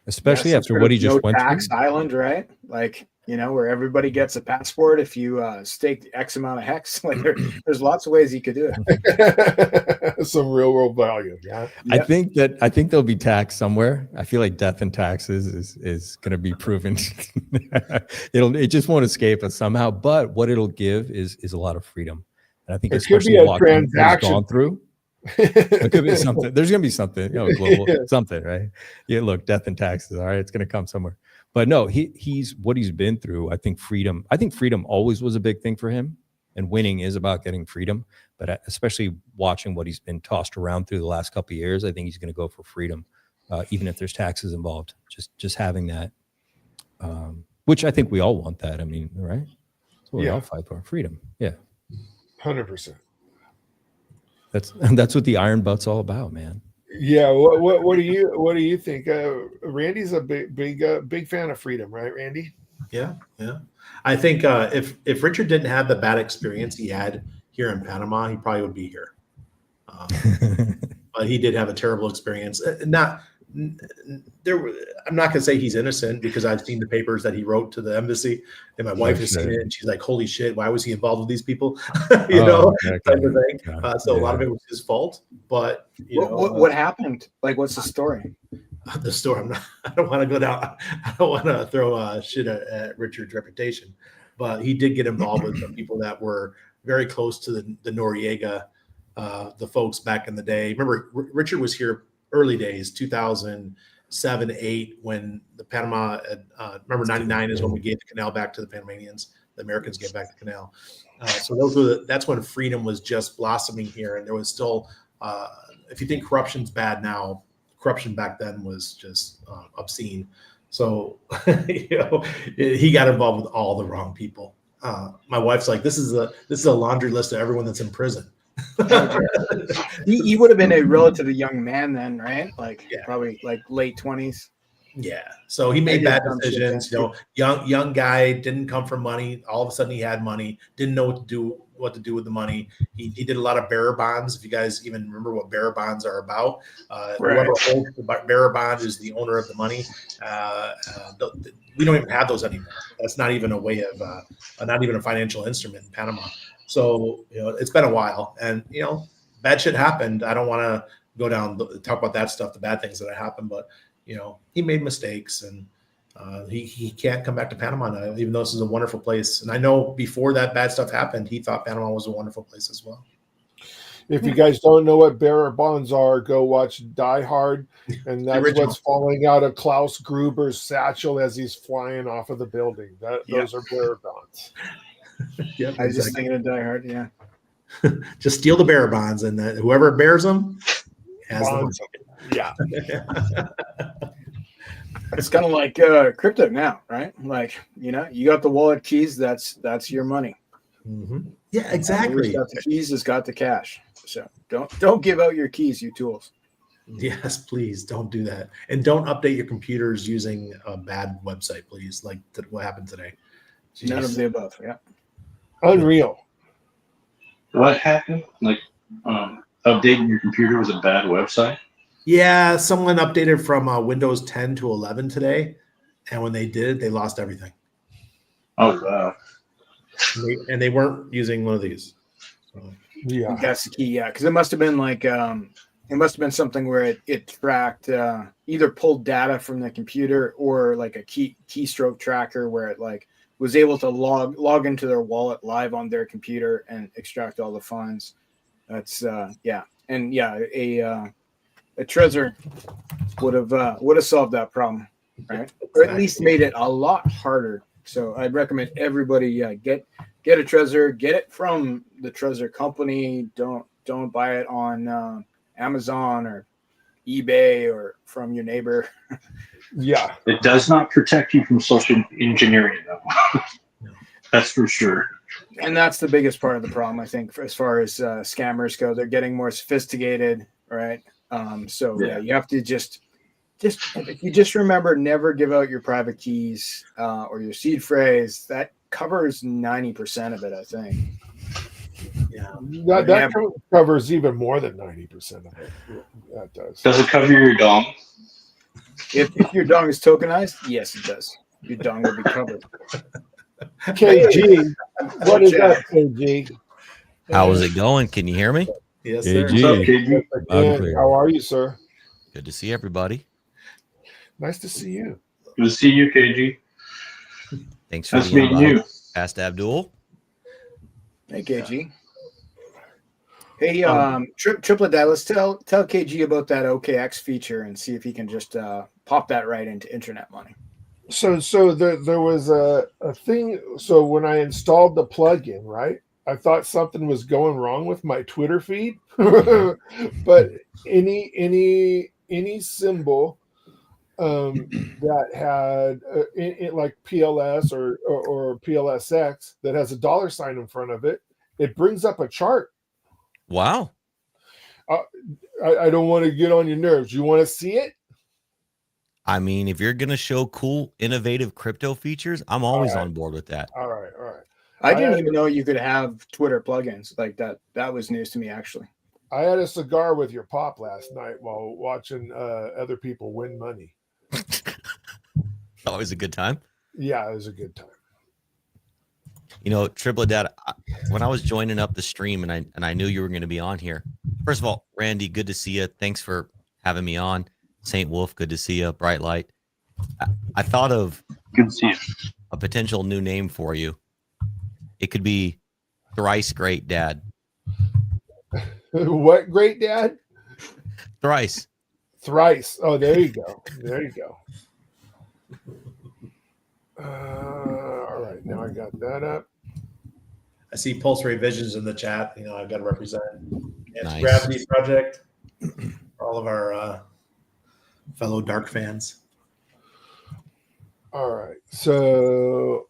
especially after what he just went tax through. island, right? Like, where everybody gets a passport if you stake X amount of hex. Like there's lots of ways you could do it. Some real world value. Yeah. I think there'll be tax somewhere. I feel like death and taxes is going to be proven. It just won't escape us somehow. But what it'll give is a lot of freedom. And I think it could be a transaction gone through. It could be something. There's going to be something, global something, right? Yeah, look, death and taxes. All right, it's going to come somewhere. But no, he's what he's been through. I think freedom always was a big thing for him. and winning is about getting freedom. But especially watching what he's been tossed around through the last couple of years, I think he's going to go for freedom, even if there's taxes involved. Just having that, which I think we all want that. I mean, right? That's what we all fight for, freedom. Yeah, 100%. That's what the iron butt's all about, man. Yeah. What do you think? Randy's a big fan of freedom, right, Randy? Yeah. I think if Richard didn't have the bad experience he had here in Panama, he probably would be here. But he did have a terrible experience. I'm not going to say he's innocent because I've seen the papers that he wrote to the embassy, and my wife has seen it, and she's like, "Holy shit! Why was he involved with these people?" Type of thing. So a lot of it was his fault. But what happened? Like, what's the story? The story. I don't want to go down. I don't want to throw shit at Richard's reputation, but he did get involved with some people that were very close to the Noriega, the folks back in the day. Remember, Richard was here early days, 2007, 8, when the Panama, remember 99 is when we gave the canal back to the Panamanians. The Americans gave back the canal. So that's when freedom was just blossoming here. And there was still, if you think corruption's bad now, corruption back then was just obscene. So, he got involved with all the wrong people. My wife's like, this is a laundry list of everyone that's in prison. He would have been a relatively young man then, right? Probably like late 20s. Yeah. So he made bad decisions. Young guy, didn't come from money. All of a sudden he had money, didn't know what to do with the money. He did a lot of bearer bonds. If you guys even remember what bearer bonds are about, whoever holds the bearer bond is the owner of the money. We don't even have those anymore. That's not even a way of, not even a financial instrument in Panama. So, it's been a while, and, bad shit happened. I don't want to go down, talk about that stuff, the bad things that happened, but, he made mistakes, and he can't come back to Panama now, even though this is a wonderful place. And I know before that bad stuff happened, he thought Panama was a wonderful place as well. If you guys don't know what bearer bonds are, go watch Die Hard, and that's what's falling out of Klaus Gruber's satchel as he's flying off of the building. Those are bearer bonds. Yep, I was just thinking of Die Hard. Yeah, just steal the bearer bonds, and whoever bears them has bonds. Yeah, it's kind of like crypto now, right? Like, you got the wallet keys. That's your money. Mm-hmm. Yeah, exactly. Got the keys has got the cash. So don't give out your keys, you tools. Yes, please don't do that, and don't update your computers using a bad website, please. Like what happened today. Jeez. None of the above. Yeah. Unreal. What happened? Like updating your computer was a bad website? Yeah, someone updated from Windows 10 to 11 today, and when they did, they lost everything. Oh, wow. And they weren't using one of these. So. Yeah, that's the key. Yeah, because it must have been something where it tracked, either pulled data from the computer or like a keystroke tracker where it was able to log into their wallet live on their computer and extract all the funds. That's a Trezor would have solved that problem, right? Or at least made it a lot harder. So I'd recommend everybody get a Trezor, get it from the Trezor company. Don't buy it on Amazon or eBay or from your neighbor. Yeah, it does not protect you from social engineering, though. That's for sure. And that's the biggest part of the problem, I think, as far as scammers go. They're getting more sophisticated, right? You have to just if you just remember, never give out your private keys or your seed phrase. That covers 90% of it, I think. Yeah, that covers even more than 90% of it. That does. Does it cover your dong? If your dong is tokenized, yes, it does. Your dong will be covered. KG, what is that, KG? How is it going? Can you hear me? Yes, sir. KG. What's up, KG? Dan, how are you, sir? Good to see everybody. Nice to see you. Good to see you, KG. Thanks for Nice the meeting invite. you. Past Abdul. Hey, KG. Hey, Triplet Dad, let's tell KG about that OKX feature and see if he can just pop that right into internet money. So there was a thing. So when I installed the plugin, right, I thought something was going wrong with my Twitter feed, but any symbol that had like PLS or PLSX that has a dollar sign in front of it, it brings up a chart. Wow. I don't want to get on your nerves. You want to see it? I mean, if you're gonna show cool, innovative crypto features, I'm always on board with that. All right. I didn't even know you could have Twitter plugins like that. That was news to me, actually. I had a cigar with your pop last night while watching other people win money. Always a good time. Yeah, it was a good time. You know, Triplet Dad, when I was joining up the stream and I knew you were going to be on here. First of all, Randy, good to see you. Thanks for having me on. Saint Wolf, good to see you. Bright Light. I thought of Good to see you. a potential new name for you. It could be Thrice Great Dad. What great dad? Thrice. Oh, there you go. There you go. All right, now I got that up. I see Pulse Revisions in the chat. You know, I've got to represent Nice. Gravity Project for all of our fellow Dark fans. All right, so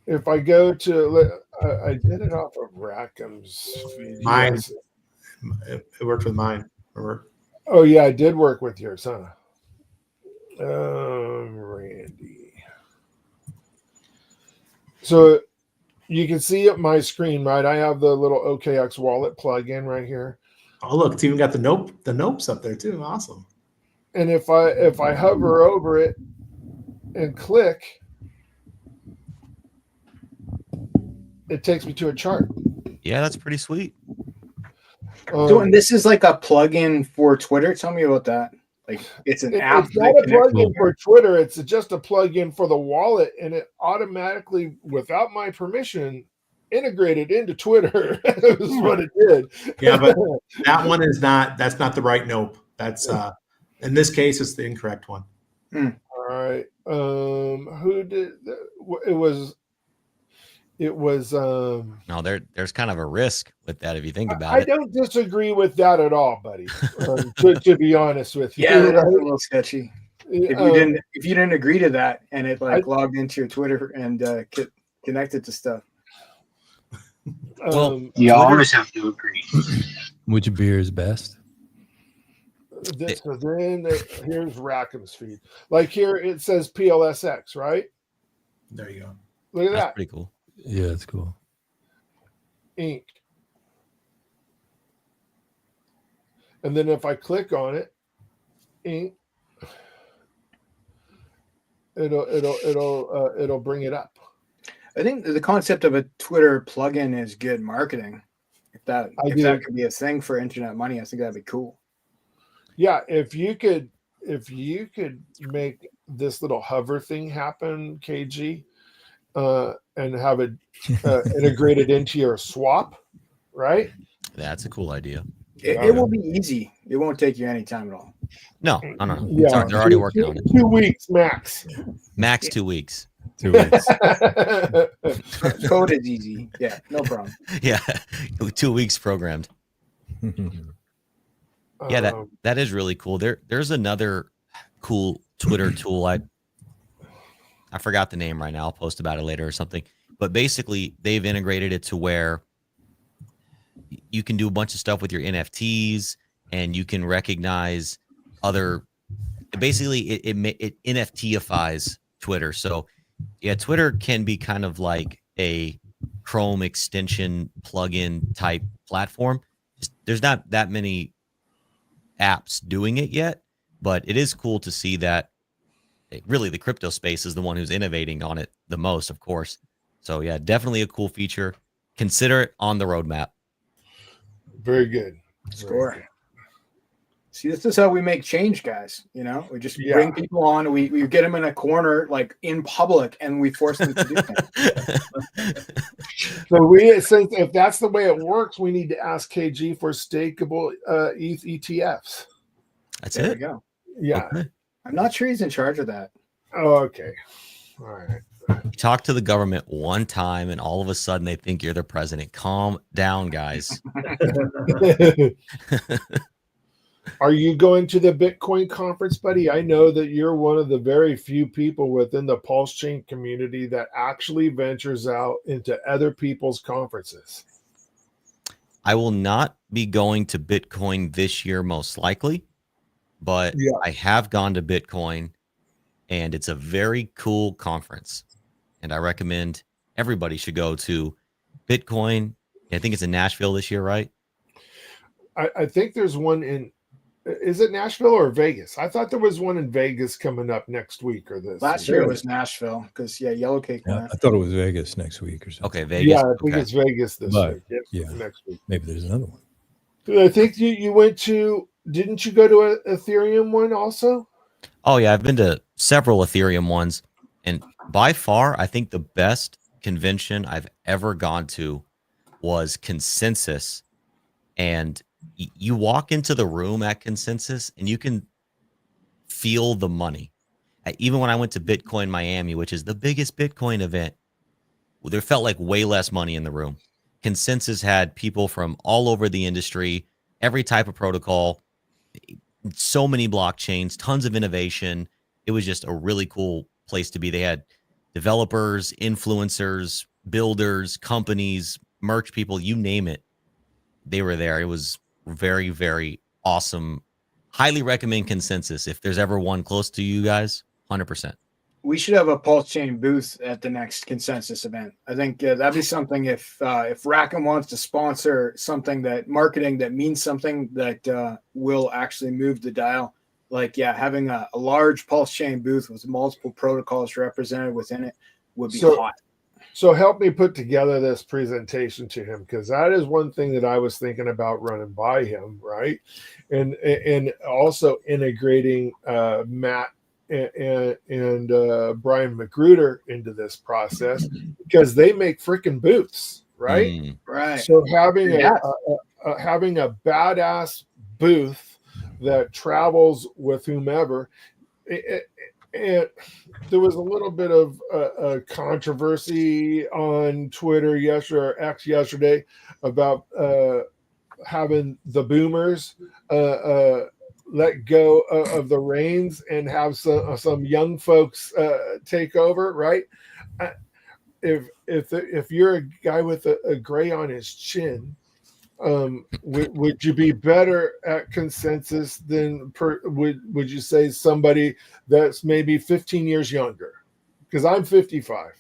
if I go to, I did it off of Rackham's feed. Mine. Yes. It worked with mine. Remember? Oh yeah, I did work with yours, huh? Randy. So you can see at my screen, right? I have the little OKX wallet plugin right here. Oh, look, it's even got the nopes up there too. Awesome. And if I hover over it and click, it takes me to a chart. Yeah, that's pretty sweet. So, and this is like a plugin for Twitter. Tell me about that. Like, it's an app. It's not a plugin for Twitter. It's just a plugin for the wallet, and it automatically, without my permission, integrated into Twitter. Is what it did. Yeah, but that one is not. That's not the right nope. That's in this case, it's the incorrect one. All right. Who did it was No, there's kind of a risk with that if you think about I it. don't disagree with that at all, buddy. To be honest with you. Yeah, that's right? a little sketchy. If you didn't agree to that and it logged into your Twitter and connected to stuff. Well, You always have to agree. Which beer is best? So then here's Rackham's feed. Like here it says PLSX, right? There you go. Look at That's that. pretty cool. Yeah, it's cool. Ink. And then if I click on it, ink, it'll bring it up. I think the concept of a Twitter plugin is good marketing. If that could be a thing for internet money, I think that'd be cool. Yeah, if you could make this little hover thing happen, KG, and have it integrated into your swap, right? That's a cool idea. It will be easy. It won't take you any time at all. No. Yeah, They're already working on it. 2 weeks max. Max 2 weeks. 2 weeks. Code is easy. Yeah, no problem. Yeah, 2 weeks programmed. Yeah, that is really cool. There's another cool Twitter tool. I forgot the name right now. I'll post about it later or something. But basically, they've integrated it to where you can do a bunch of stuff with your NFTs, and you can recognize other. Basically, it NFTifies Twitter. So, yeah, Twitter can be kind of like a Chrome extension plugin type platform. There's not that many apps doing it yet, but it is cool to see that really the crypto space is the one who's innovating on it the most, of course. So yeah, definitely a cool feature. Consider it on the roadmap. Very good. Score. See, this is how we make change, guys. You know, we just bring people on. We get them in a corner, like in public, and we force them to do things. So since if that's the way it works, we need to ask KG for stakeable ETH ETFs. That's There it. we go. Yeah. Okay. I'm not sure he's in charge of that. Oh, okay. All right. You talk to the government one time, and all of a sudden they think you're the president. Calm down, guys. Are you going to the Bitcoin conference, buddy? I know that you're one of the very few people within the Pulse Chain community that actually ventures out into other people's conferences. I will not be going to Bitcoin this year, most likely, but Yeah. I have gone to Bitcoin, and it's a very cool conference. And I recommend everybody should go to Bitcoin. I think it's in Nashville this year, right? I think there's one in, is it Nashville or Vegas? I thought there was one in Vegas coming up next week or this. Last year it was Nashville because Yellow Cake Yeah, went. I thought it was Vegas next week or something. Okay, Vegas. Yeah, I think Okay. it's Vegas this But, week. Yes, yeah. next week. Maybe there's another one. I think you went to, didn't you go to a Ethereum one also? Oh, yeah. I've been to several Ethereum ones. And by far, I think the best convention I've ever gone to was Consensus. And you walk into the room at Consensus and you can feel the money. Even when I went to Bitcoin Miami, which is the biggest Bitcoin event, there felt like way less money in the room. Consensus had people from all over the industry, every type of protocol, so many blockchains, tons of innovation. It was just a really cool place to be. They had developers, influencers, builders, companies, merch people, you name it. They were there. It was very, very awesome. Highly recommend Consensus. If there's ever one close to you guys, 100%. We should have a Pulse Chain booth at the next Consensus event. I think that'd be something if Rackham wants to sponsor something that marketing that means something that will actually move the dial. Like, yeah, having a large Pulse Chain booth with multiple protocols represented within it would be hot. So help me put together this presentation to him, because that is one thing that I was thinking about running by him, right? And also integrating Matt and Brian Magruder into this process, because they make freaking booths, right? Right. So having a badass booth that travels with whomever. And there was a little bit of a controversy on Twitter yesterday, or X yesterday, about having the boomers let go of the reins and have some young folks take over, right? If you're a guy with a gray on his chin, would you be better at Consensus than would you say somebody that's maybe 15 years younger? Because I'm 55.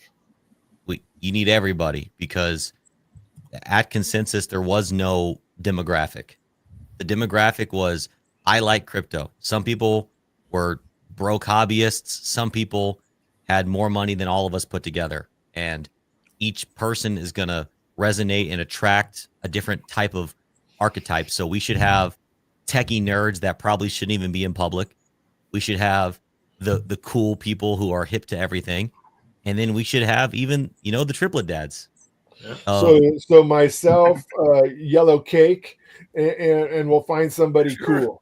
You need everybody, because at Consensus there was no demographic. The demographic was, I like crypto. Some people were broke hobbyists. Some people had more money than all of us put together, and each person is going to resonate and attract a different type of archetype. So we should have techie nerds that probably shouldn't even be in public. We should have the cool people who are hip to everything. And then we should have even, the triplet dads. So myself, Yellow Cake, and we'll find somebody cool.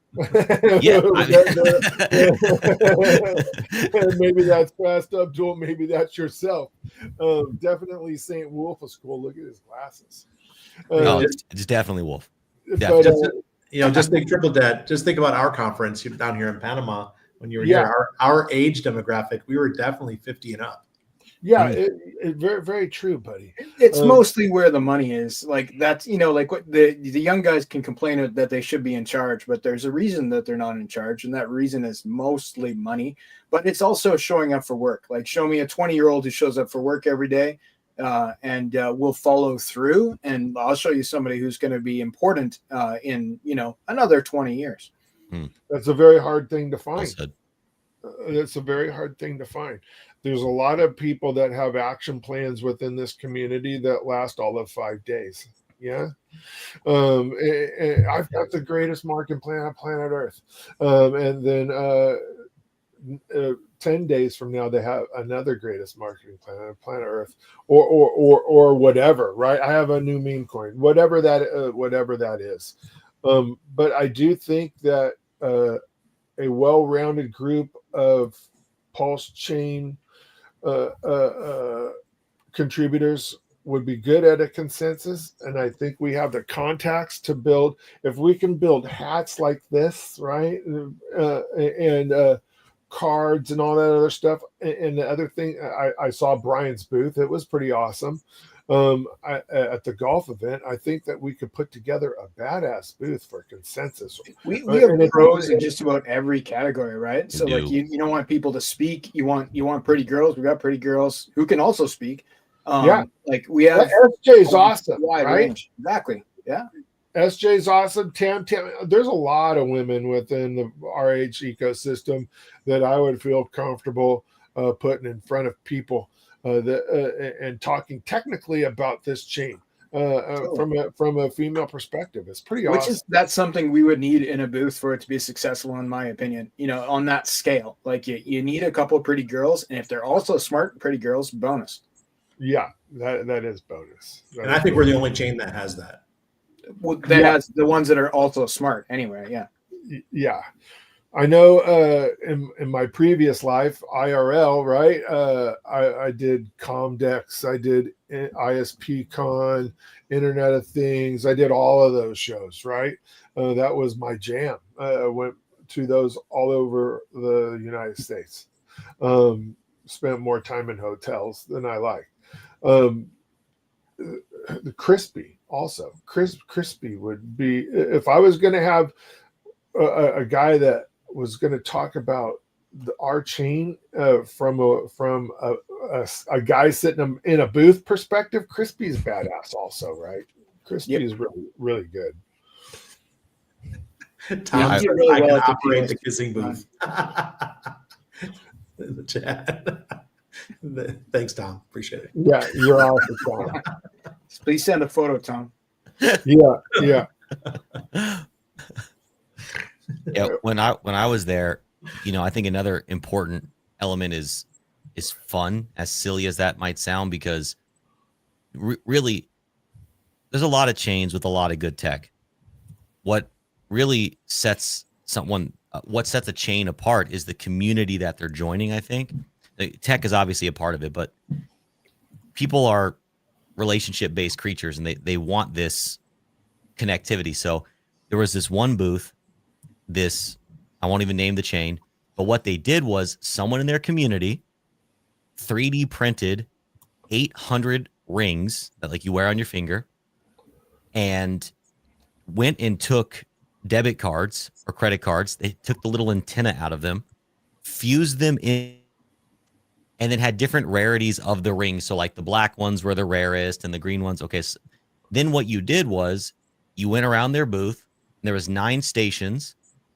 Yeah. Maybe that's passed up to him. Maybe that's yourself. Definitely St. Wolf is cool. Look at his glasses. It's definitely Wolf. But, just think triple dad. Just think about our conference down here in Panama when you were here. Our age demographic, we were definitely 50 and up. Yeah, very, very true, buddy. It's mostly where the money is. Like, that's, like what the young guys can complain that they should be in charge, but there's a reason that they're not in charge, and that reason is mostly money. But it's also showing up for work. Like, show me a 20-year-old who shows up for work every day and will follow through, and I'll show you somebody who's going to be important in another 20 years. That's a very hard thing to find. That's a very hard thing to find. There's a lot of people that have action plans within this community that last all of 5 days. Yeah. I've got the greatest marketing plan on planet Earth. And then 10 days from now, they have another greatest marketing plan on planet Earth, or whatever, right? I have a new meme coin, whatever that is. But I do think that a well-rounded group of Pulse Chain contributors would be good at a consensus, and I think we have the contacts to build. If we can build hats like this, right, and cards and all that other stuff, and the other thing, I saw Brian's booth. It was pretty awesome. At the golf event, I think that we could put together a badass booth for consensus. We have pros in just about every category, right? So like you don't want people to speak. You want pretty girls. We got pretty girls who can also speak. Like we have SJ's awesome, right? Range. Exactly. Yeah. SJ's awesome. Tam, there's a lot of women within the RH ecosystem that I would feel comfortable putting in front of people and talking technically about this chain from a female perspective. It's pretty awesome. That's something we would need in a booth for it to be successful, in my opinion. On that scale, like you need a couple of pretty girls, and if they're also smart, pretty girls, bonus. Yeah, that is bonus. And I think we're the only chain that has that. Well, that has the ones that are also smart anyway. Yeah. Yeah. I know in my previous life, IRL, right? I did Comdex, I did ISP Con, Internet of Things. I did all of those shows, right? That was my jam. I went to those all over the United States. Spent more time in hotels than I like. The Crispy also. Crispy would be, if I was going to have a guy that was going to talk about our chain from a guy sitting in a booth perspective. Crispy's badass also, right? Crispy is really, really good. Tom, I can operate the kissing booth in the chat. Thanks, Tom. Appreciate it. Yeah, you're awesome, Tom. Please send a photo, Tom. Yeah. Yeah, when I was there, I think another important element is fun, as silly as that might sound, because really there's a lot of chains with a lot of good tech. What really sets a chain apart is the community that they're joining. I think the tech is obviously a part of it, but people are relationship-based creatures, and they want this connectivity. So there was this one booth. I won't even name the chain, but what they did was someone in their community 3D printed 800 rings that like you wear on your finger, and went and took debit cards or credit cards. They took the little antenna out of them, fused them in, and then had different rarities of the rings. So like the black ones were the rarest and the green ones. Okay. So then what you did was you went around their booth, and there was 9 stations,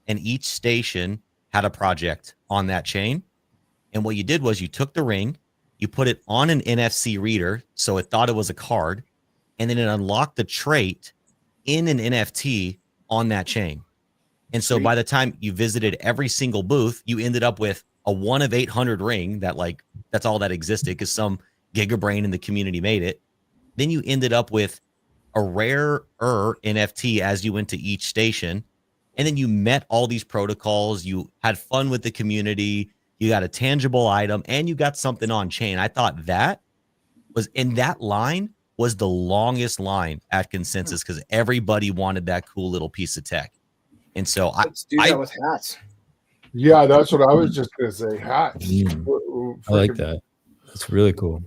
and each station had a project on that chain. And what you did was you took the ring, you put it on an NFC reader, so it thought it was a card, and then it unlocked the trait in an NFT on that chain. And so by the time you visited every single booth, you ended up with a 1 of 800 ring that's all that existed because some gigabrain in the community made it. Then you ended up with a rarer NFT as you went to each station. And then you met all these protocols. You had fun with the community. You got a tangible item, and you got something on chain. I thought that was the longest line at Consensus because everybody wanted that cool little piece of tech. And so let's do that with hats. Yeah, that's what I was just gonna say. Hats. I like that. That's really cool.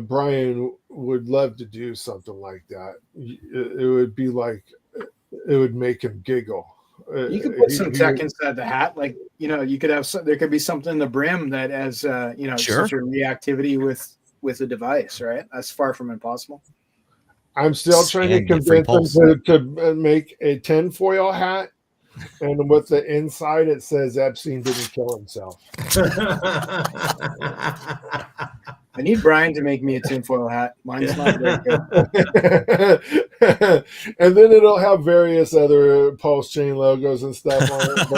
Brian would love to do something like that. It would be like, it would make him giggle. You could put some tech inside the hat, like you could have there could be something in the brim that has sure, such a reactivity with the device, right? That's far from impossible. I'm still trying to convince him to make a tinfoil hat, and with the inside it says Epstein didn't kill himself. I need Brian to make me a tinfoil hat. Mine's not very good. And then it'll have various other pulse chain logos and stuff on it.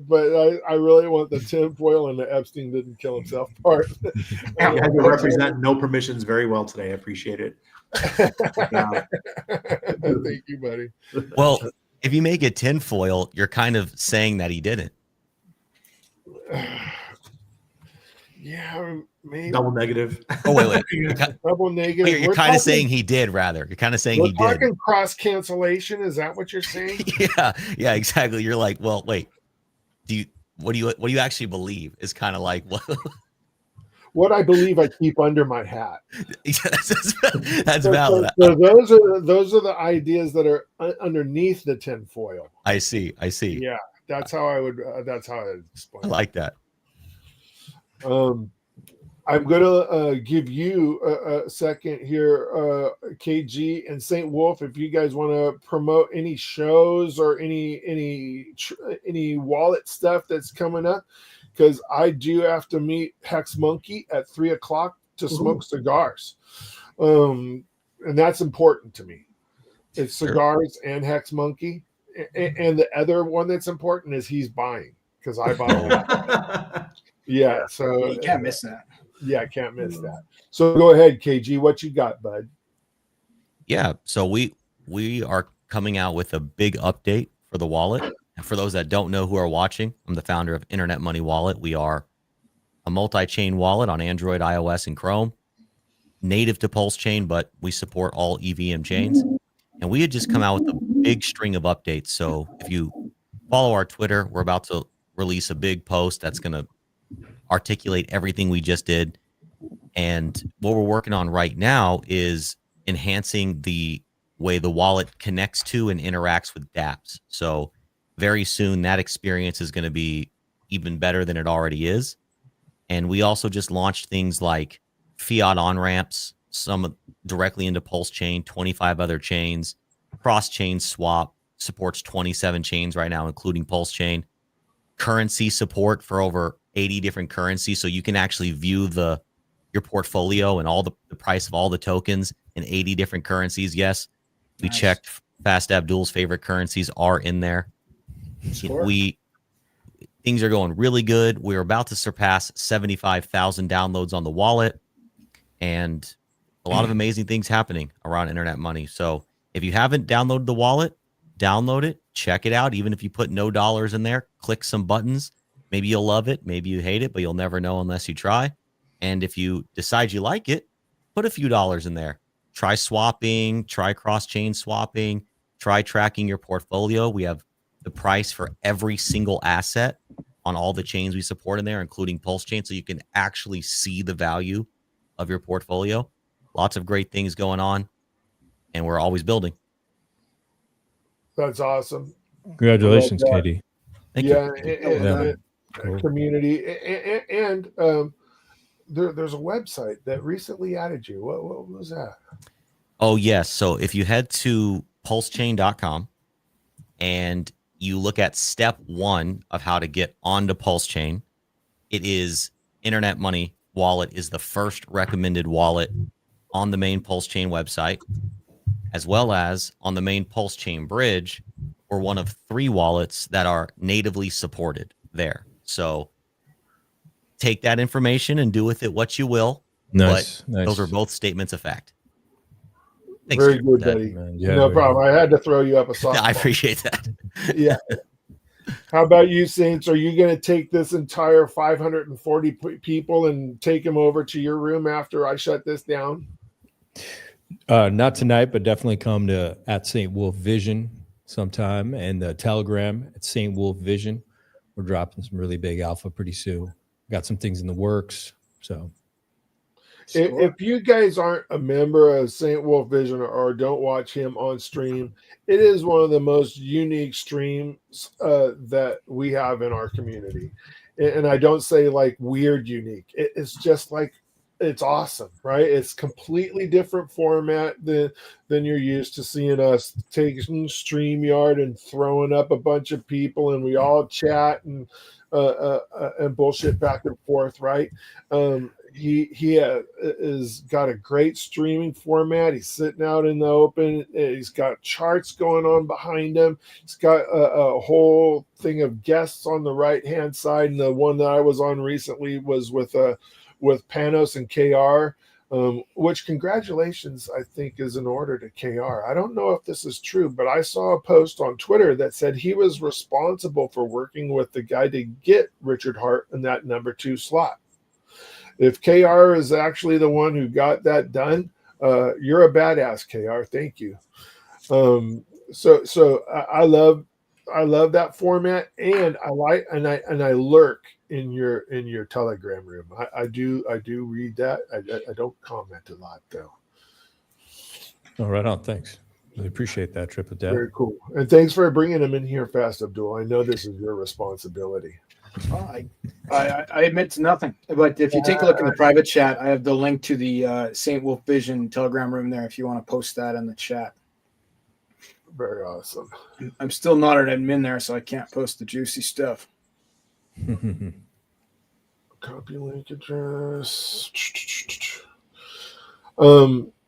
But I really want the tinfoil and the Epstein didn't kill himself part. You represent no permissions very well today. I appreciate it. Thank you, buddy. Well, if you make it tinfoil, you're kind of saying that he didn't. Yeah, maybe Double negative. Oh wait. You're, double negative. you're kind of saying he did. Rather, you're kind of saying we're he did. talking cross cancellation. Is that what you're saying? Yeah, exactly. You're like, well, wait. What do you actually believe? Is kind of like what. What I believe I keep under my hat. That's valid. So those are the ideas that are underneath the tinfoil. I see. Yeah, that's how I would. That's how I explain. I like that. I'm gonna give you a second here, KG and Saint Wolf, if you guys want to promote any shows or any wallet stuff that's coming up, because I do have to meet Hex Monkey at 3:00 to smoke cigars, and that's important to me. It's cigars and Hex Monkey, and the other one that's important is he's buying because I buy. Yeah, so you can't miss that. Yeah, I can't miss that. So go ahead, KG. What you got, bud? Yeah, so we are coming out with a big update for the wallet. And for those that don't know who are watching, I'm the founder of Internet Money Wallet. We are a multi-chain wallet on Android, iOS, and Chrome, native to pulsechain, but we support all EVM chains. And we had just come out with a big string of updates. So if you follow our Twitter, we're about to release a big post that's going to articulate everything we just did. And what we're working on right now is enhancing the way the wallet connects to and interacts with dApps. So very soon that experience is going to be even better than it already is. And we also just launched things like fiat on-ramps, some directly into pulsechain, 25 other chains, cross-chain swap, supports 27 chains right now, including pulsechain, currency support for over 80 different currencies. So you can actually view your portfolio and all the price of all the tokens in 80 different currencies. Yes, we checked Fast Abdul's favorite currencies are in there. Things are going really good. We're about to surpass 75,000 downloads on the wallet and a lot of amazing things happening around Internet Money. So if you haven't downloaded the wallet, download it, check it out. Even if you put no dollars in there, click some buttons. Maybe you'll love it. Maybe you hate it, but you'll never know unless you try. And if you decide you like it, put a few dollars in there. Try swapping, try cross-chain swapping, try tracking your portfolio. We have the price for every single asset on all the chains we support in there, including pulsechain, so you can actually see the value of your portfolio. Lots of great things going on, and we're always building. That's awesome. Congratulations, Katie. Thank you. Cool. Community and there's a website that recently added you. What was that? Oh yes. So if you head to pulsechain.com and you look at step 1 of how to get onto pulsechain, it is Internet Money Wallet is the first recommended wallet on the main pulsechain website, as well as on the main pulsechain bridge. We're one of 3 wallets that are natively supported there. So take that information and do with it what you will. Nice. But those are both statements of fact. Thanks, Very good, buddy. Yeah, no problem. I had to throw you up a softball. I appreciate that. Yeah. How about you, Saints? Are you going to take this entire 540 people and take them over to your room after I shut this down? Not tonight, but definitely come to at St. Wolf Vision sometime, and the Telegram at St. Wolf Vision. We're dropping some really big alpha pretty soon. Got some things in the works. So if you guys aren't a member of St. Wolf Vision or don't watch him on stream, it is one of the most unique streams that we have in our community. And I don't say like weird unique. It's just like, it's awesome, right? It's completely different format than you're used to seeing us taking StreamYard and throwing up a bunch of people and we all chat and bullshit back and forth, right? He has got a great streaming format. He's sitting out in the open. He's got charts going on behind him. He's got a whole thing of guests on the right-hand side. And the one that I was on recently was with Panos and KR, which congratulations, I think, is in order to KR. I don't know if this is true, but I saw a post on Twitter that said he was responsible for working with the guy to get Richard Hart in that number 2 slot. if KR is actually the one who got that done, you're a badass, KR. Thank you. So I love that format, and I lurk in your Telegram room. I do read that. I don't comment a lot though. All right on. Thanks. Really appreciate that, Triple Death. Very cool. And thanks for bringing him in here fast, Abdul. I know this is your responsibility. Well, I admit to nothing. But if you take a look in the private chat, I have the link to the St. Wolf Vision Telegram room there if you want to post that in the chat. Very awesome. I'm still not an admin there, so I can't post the juicy stuff. Copy link address.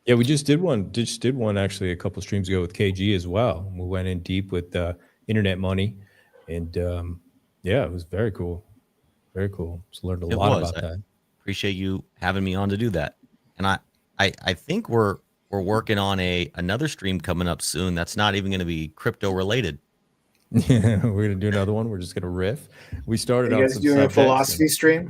Yeah, we just did one actually a couple streams ago with KG as well. We went in deep with internet money, and yeah, it was very cool. Very cool. Just learned a lot about that. Appreciate you having me on to do that. And I think we're working on another stream coming up soon that's not even going to be crypto related. Yeah, we're gonna do another one. We're just gonna riff. We started. Are you guys doing a philosophy stream?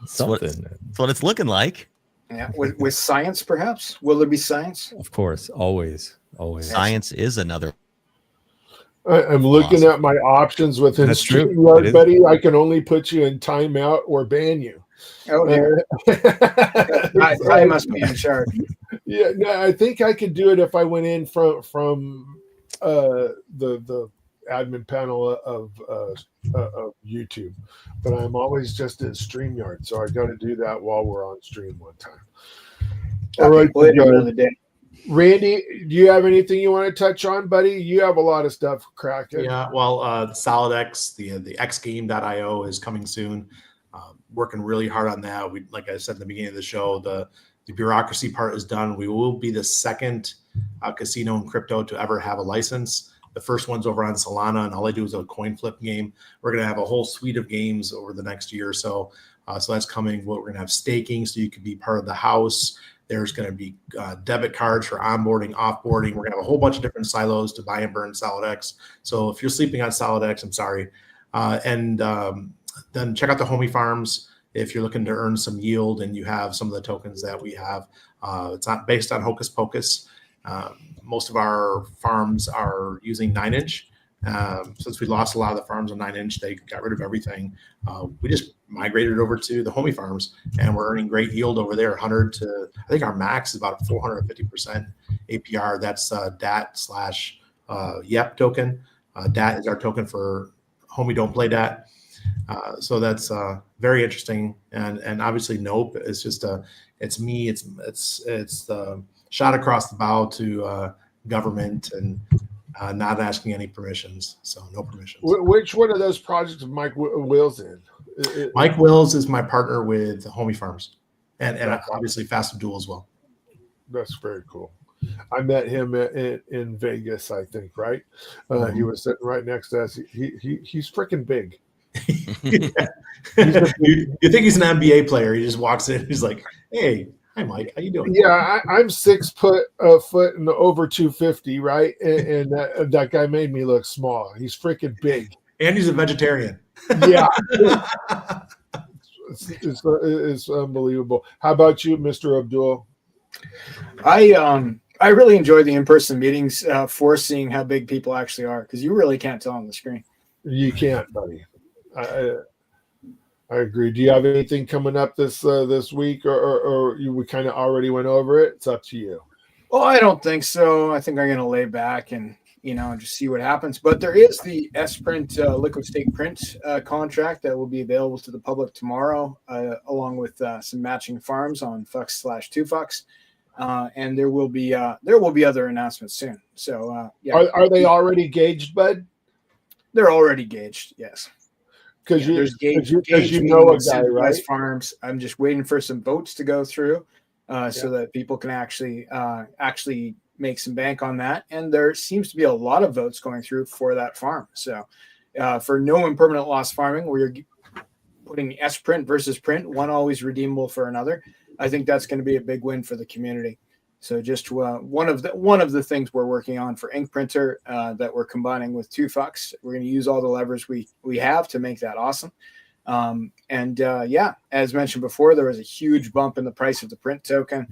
Something. That's what it's looking like. Yeah, with science, perhaps. Will there be science? Of course, always. Science is another. I'm looking at my options within StreamYard, buddy. I can only put you in timeout or ban you. Oh, dear. I must be in charge. Yeah, no, I think I could do it if I went in from the admin panel of YouTube, but I'm always just at StreamYard, so I got to do that while we're on stream one time. All right, another day. Randy, do you have anything you want to touch on, buddy? You have a lot of stuff cracking. Yeah, well, SolidX, the xgame.io is coming soon. Working really hard on that. We, like I said in the beginning of the show, the bureaucracy part is done. We will be the second casino in crypto to ever have a license. The first one's over on Solana, and all I do is a coin flip game. We're going to have a whole suite of games over the next year or so. So that's coming. We're going to have staking, so you can be part of the house. There's going to be debit cards for onboarding, offboarding. We're going to have a whole bunch of different silos to buy and burn SolidX. So if you're sleeping on SolidX, I'm sorry. Then check out the Homie Farms if you're looking to earn some yield and you have some of the tokens that we have. It's not based on Hocus Pocus. Most of our farms are using 9-inch. Since we lost a lot of the farms on 9-inch, they got rid of everything. We just migrated over to the Homie Farms, and we're earning great yield over there. 100 to, I think our max is about 450% APR. That's DAT/YEP token. DAT is our token for Homie Don't Play DAT. So that's very interesting. And obviously Nope is just it's me. It's the shot across the bow to government and not asking any permissions. So no permissions. Which one of those projects Mike Wills in? Mike Wills is my partner with Homie Farms and obviously Fast Abdul as well. That's very cool. I met him in Vegas, I think, right? He was sitting right next to us. He's freaking big. You think he's an NBA player. He just walks in. He's like, hey, hi, Mike. How you doing? Yeah, I'm 6 foot and over 250, right? And that guy made me look small. He's freaking big. And he's a vegetarian. Yeah. It's unbelievable. How about you, Mr. Abdul? I really enjoy the in-person meetings for seeing how big people actually are, because you really can't tell on the screen. You can't, buddy. I agree. Do you have anything coming up this week, or we kind of already went over it? It's up to you. Well, I don't think so. I think I'm going to lay back and just see what happens. But there is the S-Print liquid stake print contract that will be available to the public tomorrow, along with some matching farms on Fux/2Fux. And there will be other announcements soon. So yeah. Are they already gauged, bud? They're already gauged. Yes. Because there's gauge you know a guy, right? Farms. I'm just waiting for some votes to go through, so that people can actually make some bank on that. And there seems to be a lot of votes going through for that farm. So for no impermanent loss farming, where you're putting S-Print versus print, one always redeemable for another, I think that's going to be a big win for the community. So just one of the things we're working on for Ink Printer that we're combining with 2Fux. We're going to use all the levers we have to make that awesome. Yeah, as mentioned before, there was a huge bump in the price of the print token,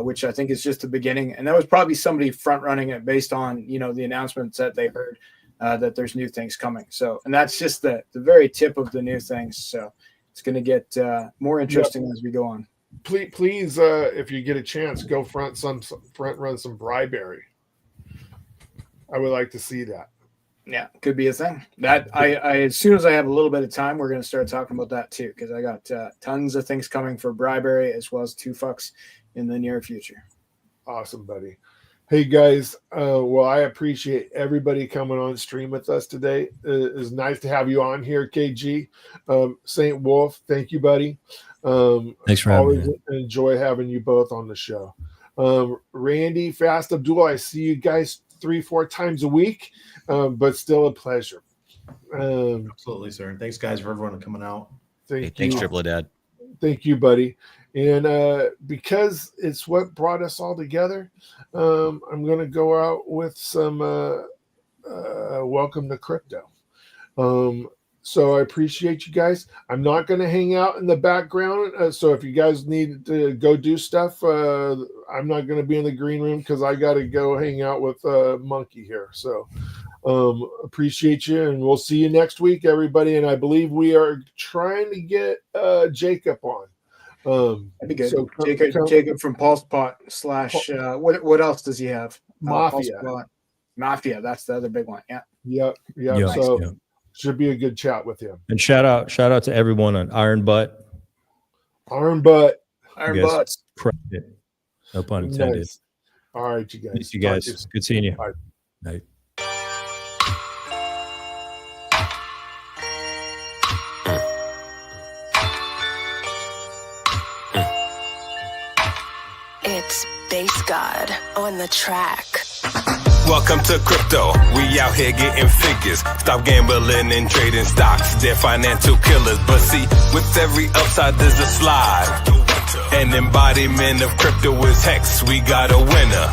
which I think is just the beginning. And that was probably somebody front running it based on, the announcements that they heard that there's new things coming. So, and that's just the very tip of the new things. So it's going to get more interesting as we go on. Please, if you get a chance, go front run some Bryberry. I would like to see that. Yeah, could be a thing. That I as soon as I have a little bit of time, we're going to start talking about that too, because I got tons of things coming for Bryberry as well as 2Fucks in the near future. Awesome, buddy. Hey guys, well, I appreciate everybody coming on stream with us today. It's nice to have you on here, KG. Saint Wolf, thank you, buddy. Thanks for having me. Enjoy having you both on the show. Randy, Fast Abdul, I see you guys 3-4 times a week, but still a pleasure. Absolutely, sir. And thanks, guys, for everyone coming out. Thanks, Triple Dad. Thank you, buddy. And because it's what brought us all together, I'm going to go out with some welcome to crypto. So I appreciate you guys. I'm not going to hang out in the background. So if you guys need to go do stuff, I'm not going to be in the green room because I got to go hang out with Monkey here. So appreciate you. And we'll see you next week, everybody. And I believe we are trying to get Jacob on. That'd be good. So Jacob from Pulsepot / what else does he have? Mafia. That's the other big one. Yeah. Yep. So should be a good chat with him. And shout out to everyone on Iron Butt. Iron Butt. Crushed it. No pun intended. Nice. All right, you guys. Thanks, you guys. Good seeing you. Bye. Night. It's Bass God on the track. Welcome to crypto. We out here getting figures. Stop gambling and trading stocks. They're financial killers. But see, with every upside there's a slide. An embodiment of crypto is Hex. We got a winner.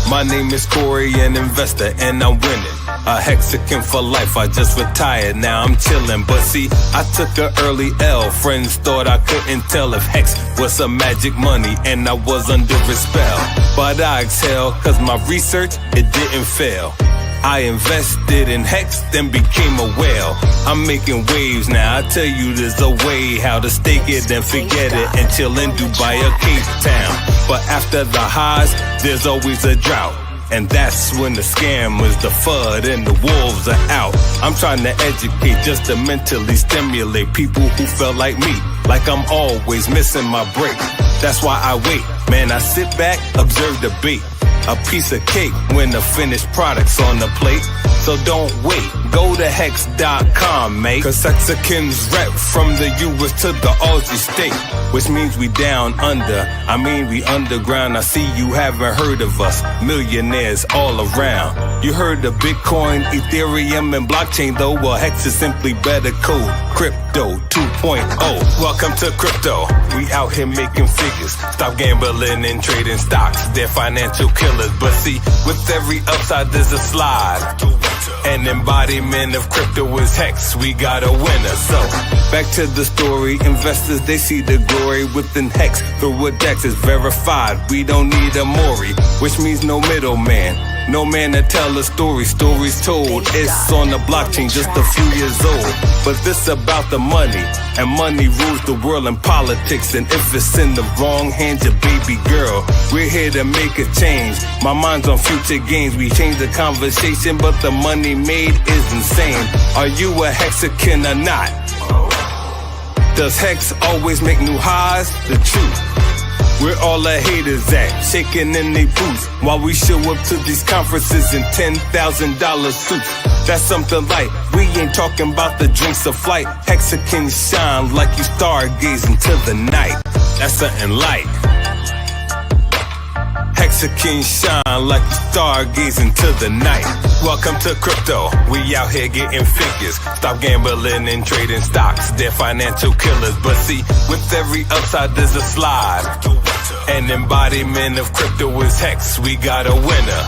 My name is Corey, an investor, and I'm winning. A Hexagon for life. I just retired, now I'm chilling. But see, I took an early L. Friends thought I couldn't tell if Hex was some magic money, and I was under a spell. But I exhale, cause my research, it didn't fail. I invested in Hex, then became a whale. I'm making waves now. I tell you there's a way how to stake it, then forget it, and chill in Dubai or Cape Town. But after the highs, there's always a drought. And that's when the scammers, the FUD, and the wolves are out. I'm trying to educate just to mentally stimulate people who felt like me, like I'm always missing my break. That's why I wait, man, I sit back, observe the bait. A piece of cake when the finished product's on the plate. So don't wait, go to hex.com, mate. Cause Hexagons rep from the US to the Aussie state, which means we down under, I mean we underground. I see you haven't heard of us, millionaires all around. You heard of Bitcoin, Ethereum, and blockchain though? Well, Hex is simply better code, Crypto 2.0. Welcome to crypto, we out here making figures. Stop gambling and trading stocks, they're financial killers. But see, with every upside there's a slide. An embodiment of crypto is Hex, we got a winner. So, back to the story, investors, they see the glory within Hex. Through a DEX is verified, we don't need a Maury, which means no middleman. No man to tell a story, stories told. It's on the blockchain, just a few years old. But this about the money, and money rules the world in politics. And if it's in the wrong hands, your baby girl, we're here to make a change. My mind's on future gains, we change the conversation, but the money made is insane. Are you a Hexagon or not? Does Hex always make new highs? The truth. Where all the haters at, shaking in they boots, while we show up to these conferences in $10,000 suits. That's something light, we ain't talking about the drinks of flight. Hexagons shine like you stargazing to the night. That's something light. Hexagons shine like you stargazing to the night. Welcome to crypto, we out here getting figures. Stop gambling and trading stocks, they're financial killers. But see, with every upside there's a slide. An embodiment of crypto is Hex, we got a winner.